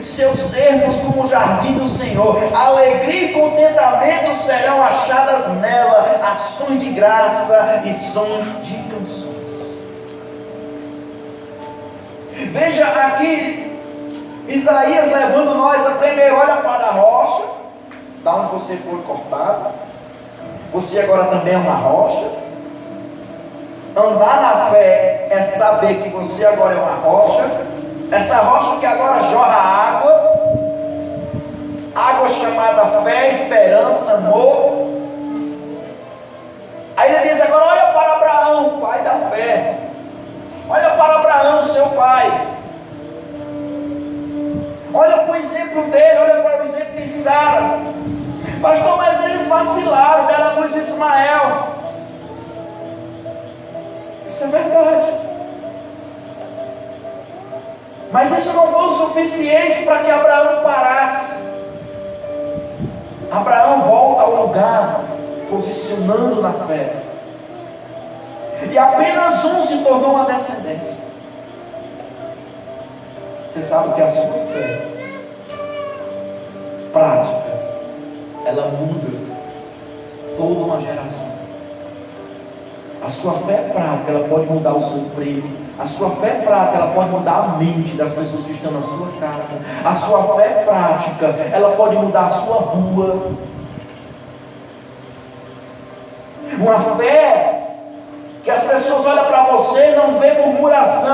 seus ermos como o jardim do Senhor. Alegria e contentamento serão achadas nela, ações de graça e som de canções. Veja aqui Isaías levando nós a primeiro, olha para a rocha, da onde você foi cortado. Você agora também é uma rocha. Andar na fé é saber que você agora é uma rocha. Essa rocha que agora jorra água chamada fé, esperança, amor. Aí ele diz agora, olha para Abraão, pai da fé. Olha para Abraão, seu pai. Olha para o exemplo dele, olha para o exemplo de Sara. Pastor, mas eles vacilaram, deram a luz a Ismael. Isso é verdade. Mas isso não foi o suficiente para que Abraão parasse. Abraão volta ao lugar, posicionando na fé. E apenas um se tornou uma descendência. Você sabe que a sua fé prática, ela muda toda uma geração. A sua fé prática, ela pode mudar o seu emprego. A sua fé prática, ela pode mudar a mente das pessoas que estão na sua casa. A sua fé prática, ela pode mudar a sua rua. Uma fé que as pessoas olham para você e não vê murmuração,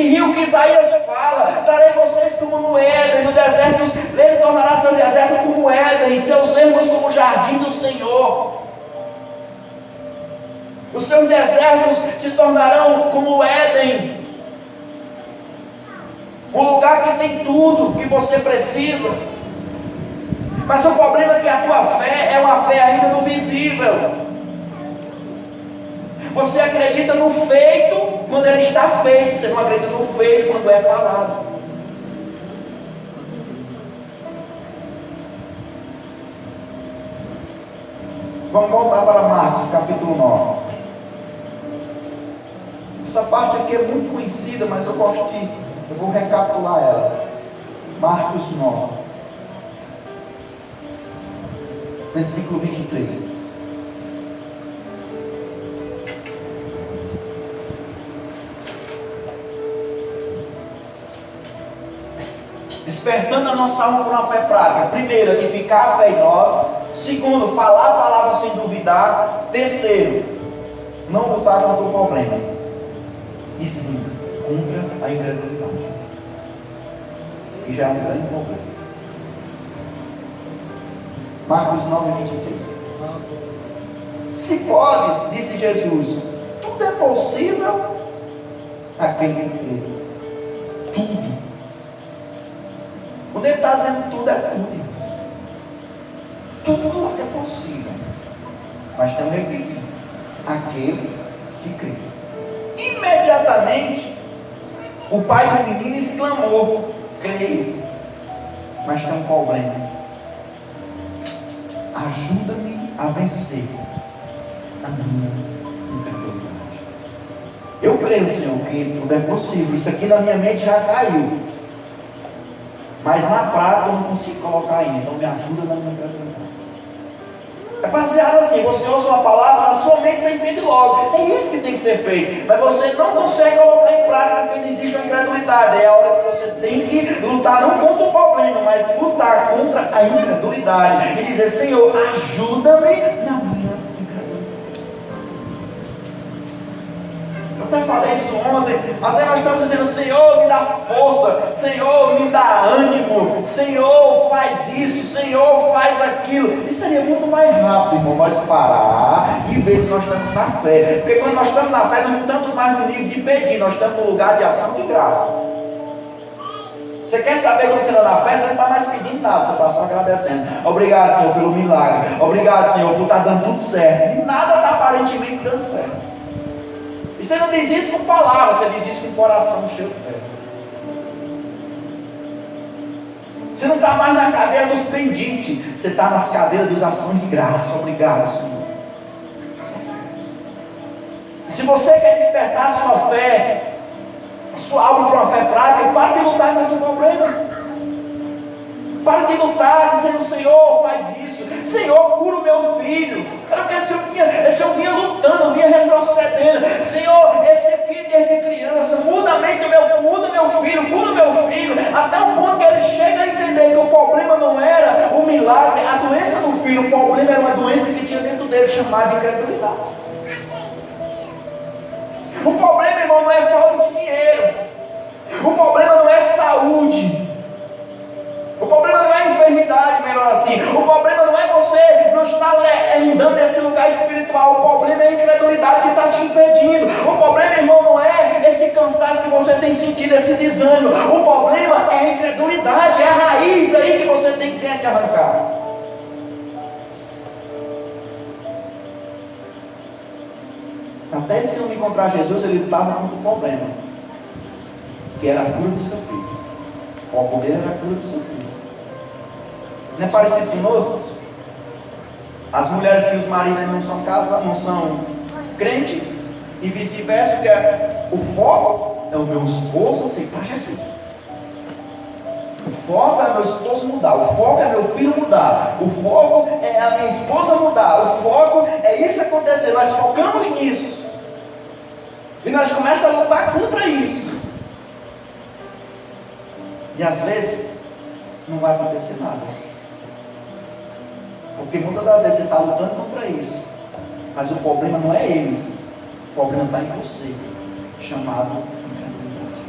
Esse rio que Isaías fala: trarei vocês como no Éden, no deserto, ele tornará seu deserto como Éden, e seus ermos como o jardim do Senhor. Os seus desertos se tornarão como o Éden, um lugar que tem tudo que você precisa. Mas o problema é que a tua fé é uma fé ainda no visível. Você acredita no feito quando ele está feito, você não acredita no feito quando é falado. Vamos voltar para Marcos capítulo 9. Essa parte aqui é muito conhecida, mas eu vou recapitular ela. Marcos 9, versículo 23. Despertando a nossa alma por uma fé prática. Primeiro, edificar a fé em nós. Segundo, falar a palavra sem duvidar. Terceiro, não lutar contra o problema, e sim contra a incredulidade, que já é um grande problema. Marcos 9, 23. Se podes, disse Jesus, tudo é possível àquele que crê. Tudo. Quando ele está dizendo tudo, é tudo. Tudo é possível, mas tem um requisito: aquele que crê. Imediatamente o pai do menino exclamou: creio, mas tem um problema. Ajuda-me a vencer a minha incredulidade. Eu creio, Senhor, que tudo é possível. Isso aqui na minha mente já caiu, mas na prática eu não consigo colocar ainda. Então me ajuda na minha incredulidade. É baseado assim: você ouça uma palavra, na sua mente você entende logo. É isso que tem que ser feito. Mas você não consegue colocar em prática porque não existe a incredulidade. É a hora que você tem que lutar não contra o problema, mas lutar contra a incredulidade. E dizer: Senhor, ajuda-me na minha incredulidade. Eu até falei isso ontem. Às vezes nós estamos dizendo: Senhor, me dá força, Senhor, me dá ânimo, Senhor, faz isso, Senhor, faz aquilo. Isso seria muito mais rápido, irmão, nós parar e ver se nós estamos na fé. Porque quando nós estamos na fé, nós não estamos mais no nível de pedir, nós estamos no lugar de ação de graça. Você quer saber quando você está na fé? Você não está mais pedindo nada, você está só agradecendo. Obrigado, Senhor, pelo milagre. Obrigado, Senhor, por estar dando tudo certo. E nada está aparentemente dando certo. E você não diz isso com palavras, você diz isso com coração cheio de fé. Você não está mais na cadeira dos pendentes, você está nas cadeiras dos ações de graça. Obrigado, Senhor. E se você quer despertar a sua fé, a sua alma para uma fé prática, para de lutar contra o problema. Para de lutar, dizendo: Senhor, faz isso, Senhor, cura o meu filho. Era o que esse eu vinha lutando, eu vinha retrocedendo. Senhor, esse aqui desde criança, muda a mente do meu filho, muda meu filho, cura o meu filho, até o ponto que ele chega a entender que o problema não era o milagre, a doença do filho, o problema era uma doença que tinha dentro dele, chamada incredulidade. O problema, irmão, não é falta de dinheiro, o problema não é saúde, o problema não é enfermidade, melhor assim. O problema não é você não estar andando nesse lugar espiritual. O problema é a incredulidade que está te impedindo. O problema, irmão, não é esse cansaço que você tem sentido, esse desânimo. O problema é a incredulidade, é a raiz aí que você tem que arrancar. Até esse homem encontrar Jesus, ele estava com um problema, que era a cura do seu filho. O foco dele era a cura do seu filho. Não é parecido conosco? As mulheres que os maridos não são casados, não são crentes, e vice-versa, que o foco é o meu esposo aceitar Jesus. O foco é meu esposo mudar, o foco é meu filho mudar, o foco é a minha esposa mudar, o foco é isso acontecer. Nós focamos nisso e nós começamos a lutar contra isso, e às vezes não vai acontecer nada. Porque muitas das vezes você está lutando contra isso, mas o problema não é eles, o problema está em você, chamado incredulidade.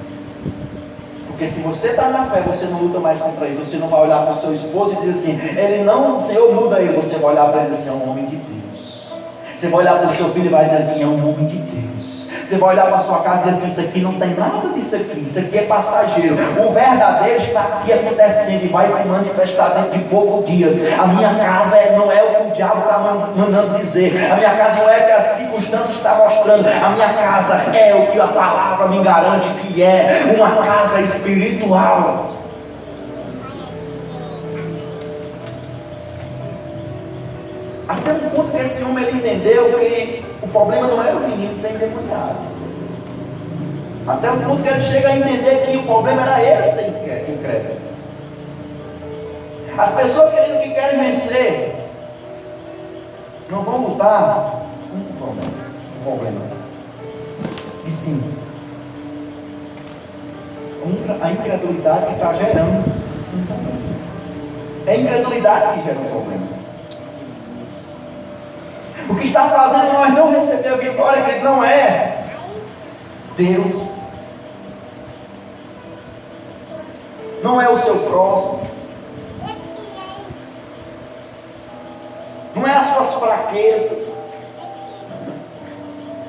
Porque se você está na fé, você não luta mais contra isso. Você não vai olhar para o seu esposo e dizer assim, ele não, Senhor, muda ele. Você vai olhar para ele e dizer assim, é um homem de Deus. Você vai olhar para o seu filho e vai dizer assim, é um homem de Deus. Você vai olhar para a sua casa e dizer assim, isso aqui não tem nada disso aqui. Isso aqui é passageiro. O verdadeiro está aqui acontecendo e vai se manifestar dentro de poucos dias. A minha casa não é o que o diabo está mandando dizer. A minha casa não é o que as circunstâncias estão mostrando. A minha casa é o que a palavra me garante que é. Uma casa espiritual. Até um ponto que esse homem ele entendeu que o problema não era o menino ser endemoniado. Até um ponto que ele chega a entender que o problema era ele ser incrédulo. As pessoas que querem vencer não vão lutar com o problema. E sim, contra a incredulidade que está gerando um problema. É a incredulidade que gera um problema. O que está fazendo nós não receber a vitória, que não é Deus, não é o seu próximo, não é as suas fraquezas.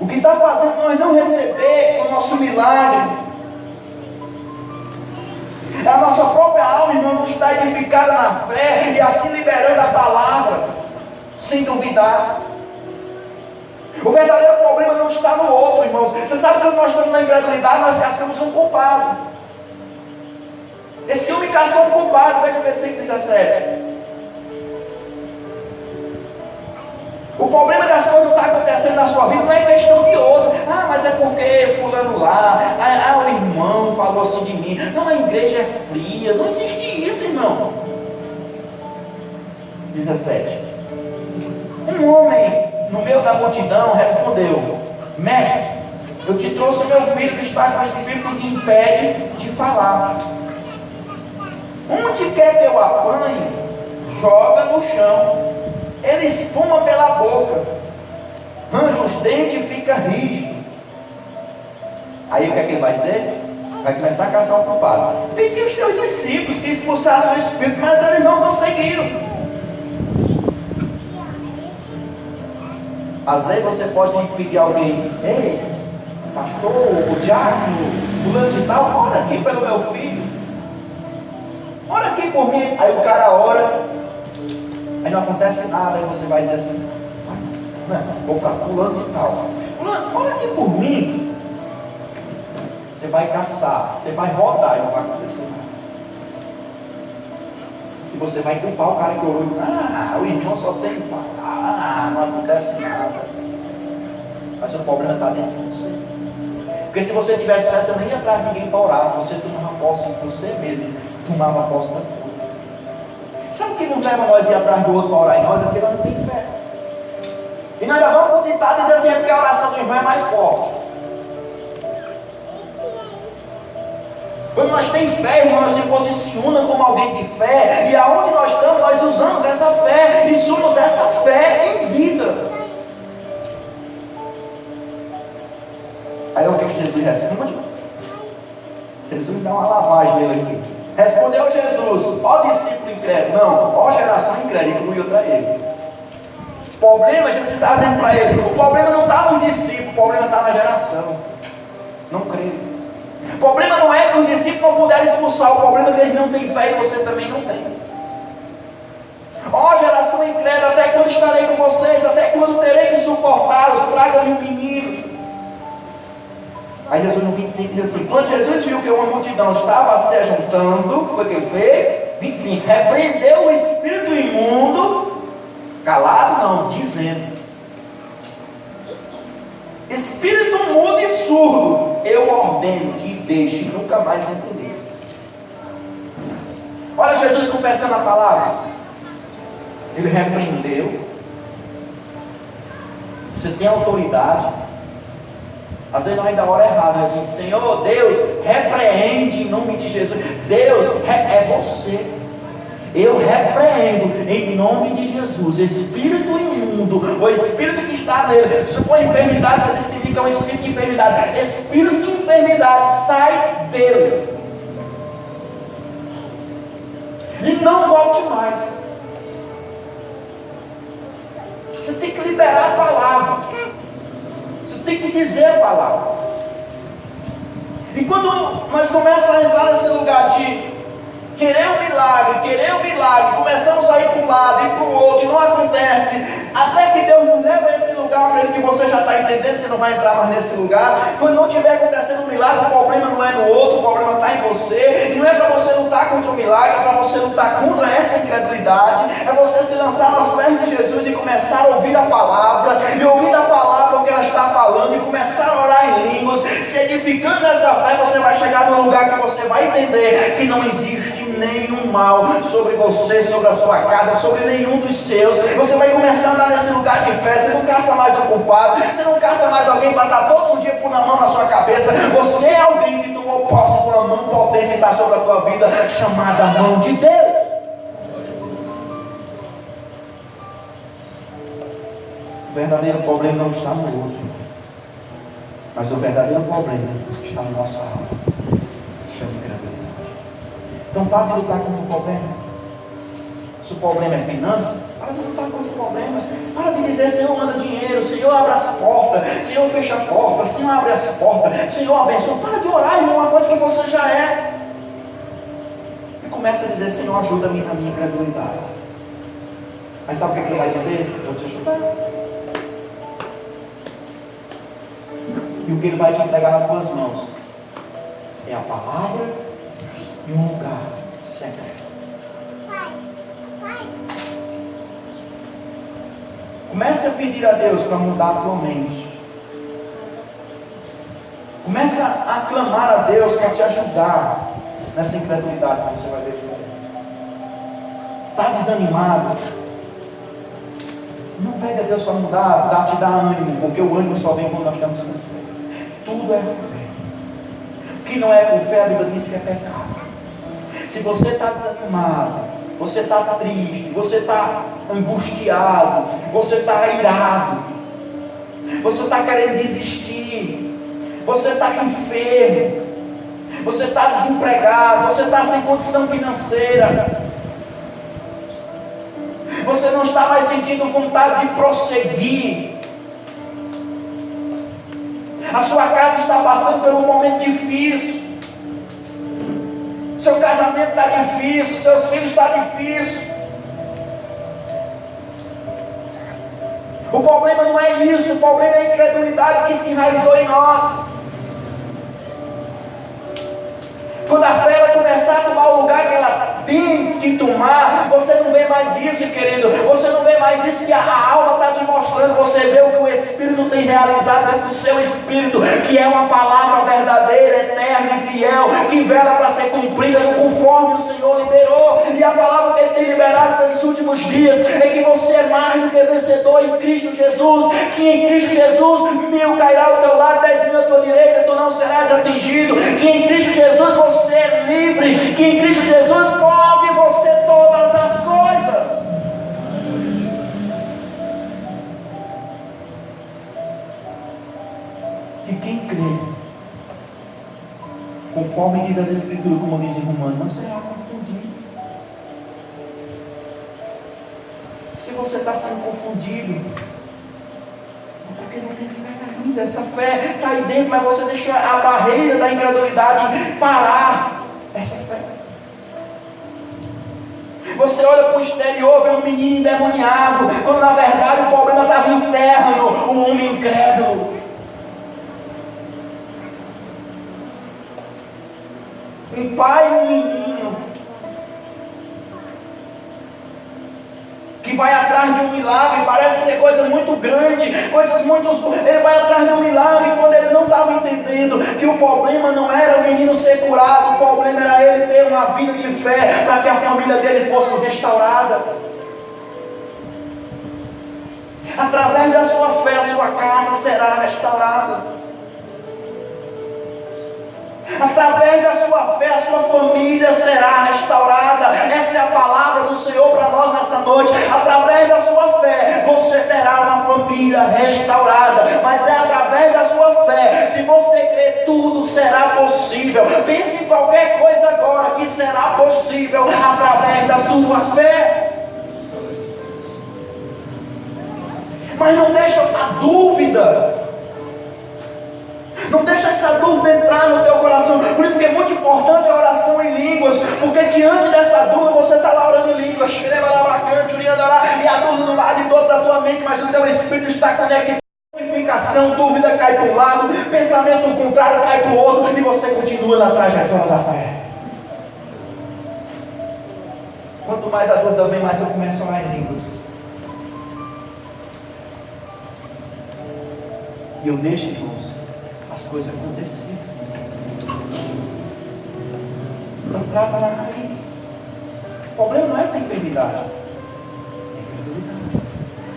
O que está fazendo nós não receber o nosso milagre é a nossa própria alma, irmão, não está edificada na fé e assim liberando a palavra, sem duvidar. O verdadeiro problema não está no outro, irmãos. Você sabe que quando nós estamos na incredulidade, nós caçamos um culpado. Esse homem caçou um culpado, veja o versículo 17. O problema das coisas que está acontecendo na sua vida não é questão de outro. Ah, mas é porque fulano lá, o irmão falou assim de mim. Não, a igreja é fria. Não existe isso, irmão. 17. Um homem no meio da multidão respondeu: mestre, eu te trouxe meu filho que está com esse espírito que impede de falar. Onde quer que eu apanhe, joga no chão. Ele espuma pela boca, arranja os dentes e fica rígido. Aí o que é que ele vai dizer? Vai começar a caçar um culpado. Pedi os teus discípulos que expulsassem o espírito, mas eles não conseguiram. Às vezes você pode pedir a alguém: ei, pastor, o diácono, fulano de tal, ora aqui pelo meu filho, ora aqui por mim. Aí o cara ora, aí não acontece nada, aí você vai dizer assim: vou para fulano de tal, fulano, ora aqui por mim. Você vai caçar, você vai rodar e não vai acontecer nada. E você vai culpar o cara que orou. O irmão só tem pai. Não acontece nada. Mas o problema está dentro de você. Porque se você tivesse fé, você nem ia atrás de ninguém para orar. Você tomava posse de você mesmo. Tomava posse da tua. Sabe o que não leva nós a ir atrás do outro para orar em nós? É porque nós não temos fé. E nós já vamos tentar dizer assim: é porque a oração do irmão é mais forte. Quando nós temos fé, irmão, nós se posiciona como alguém de fé, e aonde nós estamos, nós usamos essa fé, e somos essa fé em vida. Aí o que Jesus responde? Jesus dá uma lavagem nele aqui. Respondeu Jesus: ó discípulo incrédulo, não, ó geração incrédula, inclui outra ele. O problema, Jesus está dizendo para ele, o problema não está no discípulo, o problema está na geração. Não creio. O problema não é que os discípulos não puderam expulsar, o problema é que eles não têm fé e você também não tem. Ó geração incrédula, até quando estarei com vocês? Até quando terei que suportá-los? Traga-me um menino. Aí Jesus no 25 diz assim: quando Jesus viu que uma multidão estava se ajuntando, o que foi que ele fez? 25, repreendeu o espírito imundo, calado não, dizendo: espírito mudo e surdo, eu ordeno que deixe, nunca mais entender. Olha Jesus confessando a palavra. Ele repreendeu. Você tem autoridade. Às vezes nós ainda ora errado, né? Assim: Senhor Deus, repreende em nome de Jesus. Deus, é você. Eu repreendo em nome de Jesus espírito imundo imundo, o espírito que está nele, se for enfermidade, você decide que é um espírito de enfermidade, espírito de enfermidade sai dele, e não volte mais. Você tem que liberar a palavra, você tem que dizer a palavra. E quando nós começamos a entrar nesse lugar de querer um milagre, começamos a ir para um lado e para o outro, e não acontece, até que Deus nos leva a esse lugar, que você já está entendendo, você não vai entrar mais nesse lugar. Quando não estiver acontecendo um milagre, o problema não é no outro, o problema está em você, e não é para você lutar contra o milagre, é para você lutar contra essa incredulidade, é você se lançar nas pernas de Jesus e começar a ouvir a palavra, e ouvir a palavra o que ela está falando, e começar a orar em línguas, se edificando nessa fé, você vai chegar num lugar que você vai entender que não existe nenhum mal sobre você, sobre a sua casa, sobre nenhum dos seus. Você vai começar a andar nesse lugar de fé. Você não caça mais o culpado, você não caça mais alguém para estar todos os dias pondo a mão na sua cabeça. Você é alguém que tomou posse com a mão potente que está sobre a tua vida, chamada mão de Deus. O verdadeiro problema não está no outro, mas o verdadeiro problema está na nossa alma. Chama incredulidade. Então para de lutar contra o problema. Se o problema é finanças, para de lutar contra o problema. Para de dizer, Senhor, manda dinheiro, Senhor, abre as portas, Senhor, fecha a porta, Senhor, abre as portas, Senhor, abençoa. Para de orar, irmão, uma coisa que você já é. E começa a dizer, Senhor, ajuda-me na minha incredulidade. Mas sabe o que ele vai dizer? Eu vou te ajudar. E o que ele vai te entregar nas tuas mãos é a palavra e um lugar secreto. Comece a pedir a Deus para mudar a tua mente. Comece a clamar a Deus para te ajudar nessa incredulidade que você vai ver como. Está desanimado? Não pede a Deus para mudar, te dar ânimo, porque o ânimo só vem quando nós estamos com fé. Tudo é fé. O que não é com fé, a Bíblia diz que é pecado. Se você está desanimado, você está triste, você está angustiado, você está irado, você está querendo desistir, você está enfermo, você está desempregado, você está sem condição financeira, você não está mais sentindo vontade de prosseguir, a sua casa está passando por um momento difícil, seu casamento está difícil, seus filhos estão difíceis. O problema não é isso, o problema é a incredulidade que se enraizou em nós. Quando a fé ela começar a tomar o lugar que ela tem que tomar, você não vê mais isso, querido. Você não vê mais isso que a alma está te mostrando. Você vê o que o Espírito tem realizado dentro do seu espírito, que é uma palavra verdadeira, eterna e fiel, que vela para ser cumprida conforme o Senhor liberou. E a palavra que Ele tem liberado nesses últimos dias é que você é mais do que vencedor em Cristo Jesus. Que em Cristo Jesus 1000 cairá ao teu lado, 10.000 à tua direita, tu não serás atingido. Que em Cristo Jesus você é livre. Que em Cristo Jesus pode você todas as coisas. Que quem crê, conforme diz as Escrituras, como diz em Romanos, não será confundido. Se você está sendo confundido, porque não tem fé ainda, essa fé está aí dentro, mas você deixa a barreira da incredulidade parar essa fé. Você olha para o exterior, vê um menino endemoniado, quando na verdade o problema estava interno, um homem incrédulo. Um pai e um menino que vai atrás de um milagre, parece ser coisa muito grande, coisas muito... Ele vai atrás de um milagre quando ele não estava entendendo que o problema não era o menino ser curado, o problema era ele ter uma vida de fé para que a família dele fosse restaurada. Através da sua fé, a sua casa será restaurada. Através da sua fé, a sua família será restaurada. Essa é a palavra do Senhor para nós nessa noite. Através da sua fé, você terá uma família restaurada. Mas é através da sua fé. Se você crer, tudo será possível. Pense em qualquer coisa agora que será possível através da tua fé. Mas não deixa a dúvida. Não deixa essa dúvida entrar no teu coração. Por isso que é muito importante a oração em línguas. Porque diante dessa dúvida você está lá orando em línguas. E a dúvida no lado de todo da tua mente, mas o teu espírito está conectado. Dúvida cai para um lado, pensamento contrário cai para o outro, e você continua na trajetória da fé. Quanto mais a dúvida vem, mais eu começo a orar em línguas. E eu deixo, irmãos, as coisas acontecerem. Então trata na raiz. O problema não é essa enfermidade, é incredulidade.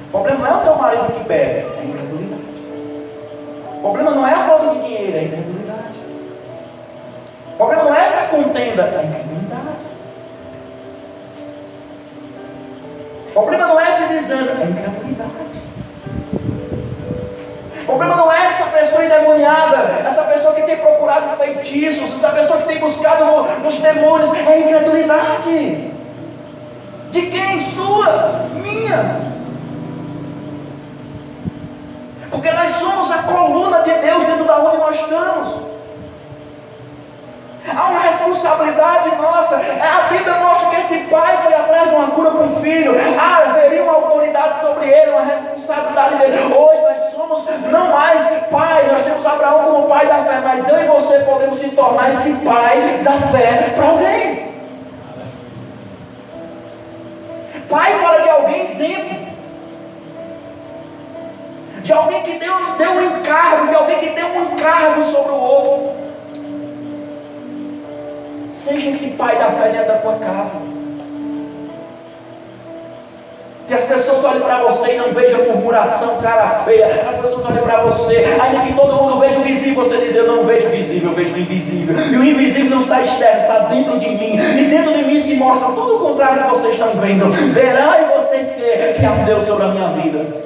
O problema não é o teu marido que bebe, é incredulidade. O problema não é a falta de dinheiro, é incredulidade. O problema não é essa contenda, é incredulidade. O problema não é esse desânimo, é incredulidade. O problema não é essa pessoa endemoniada, essa pessoa que tem procurado feitiços, essa pessoa que tem buscado nos demônios, é incredulidade. De quem? Sua? Minha? Porque nós somos a coluna de Deus dentro da onde nós estamos. Há uma responsabilidade nossa. A Bíblia mostra que esse pai foi atrás de uma cura para o filho. Haveria uma autoridade sobre ele, uma responsabilidade dele. Hoje nós somos não mais pai, nós temos Abraão como pai da fé, mas eu e você podemos se tornar esse pai da fé para alguém. Pai fala de alguém exemplo. De alguém que deu um encargo, de alguém que deu um encargo sobre o outro. Seja esse pai da fé dentro da tua casa. Que as pessoas olhem para você e não vejam murmuração, cara feia. As pessoas olhem para você, ainda que todo mundo veja o visível, você diz: eu não vejo o visível, eu vejo o invisível. E o invisível não está externo, está dentro de mim. E dentro de mim se mostra tudo o contrário que vocês estão vendo. Verão e vocês que há um Deus sobre a minha vida.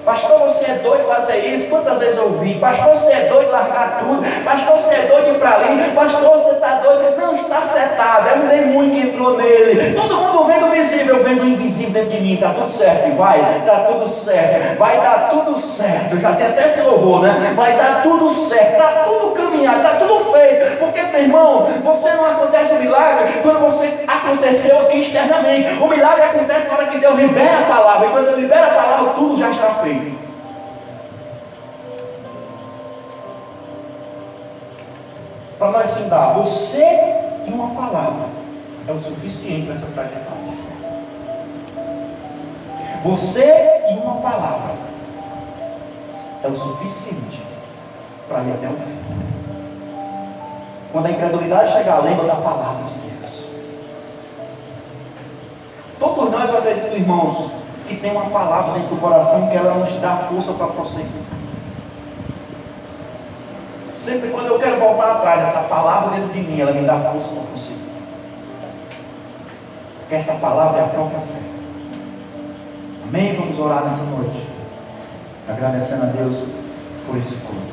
Pastor, você é doido fazer isso? Quantas vezes eu ouvi? Pastor, você é doido largar tudo? Pastor, você é doido ir para ali? Pastor, você está doido? Não, está acertado, é um demônio que entrou nele. Todo mundo vendo o visível, vendo o invisível dentro de mim. Está tudo certo, vai dar tudo certo, vai dar tudo certo. Já tem até esse louvor, né? Vai dar tudo certo, está tudo caminhado, está tudo feito. Porque, meu irmão, você não acontece o milagre quando você aconteceu aqui externamente. O milagre acontece na hora que Deus libera a palavra. E quando Deus libera a palavra, tudo já está feito. Para nós findar, você e uma palavra é o suficiente nessa trajetória. Você e uma palavra é o suficiente para ir até o fim. Quando a incredulidade chegar, lembra da palavra de Deus. Todos nós, eu acredito, irmãos, que tem uma palavra dentro do coração que ela nos dá força para prosseguir. Sempre quando eu quero voltar atrás, essa palavra dentro de mim, ela me dá força para prosseguir. Porque essa palavra é a própria fé. Amém? Vamos orar nessa noite, agradecendo a Deus por esse culto.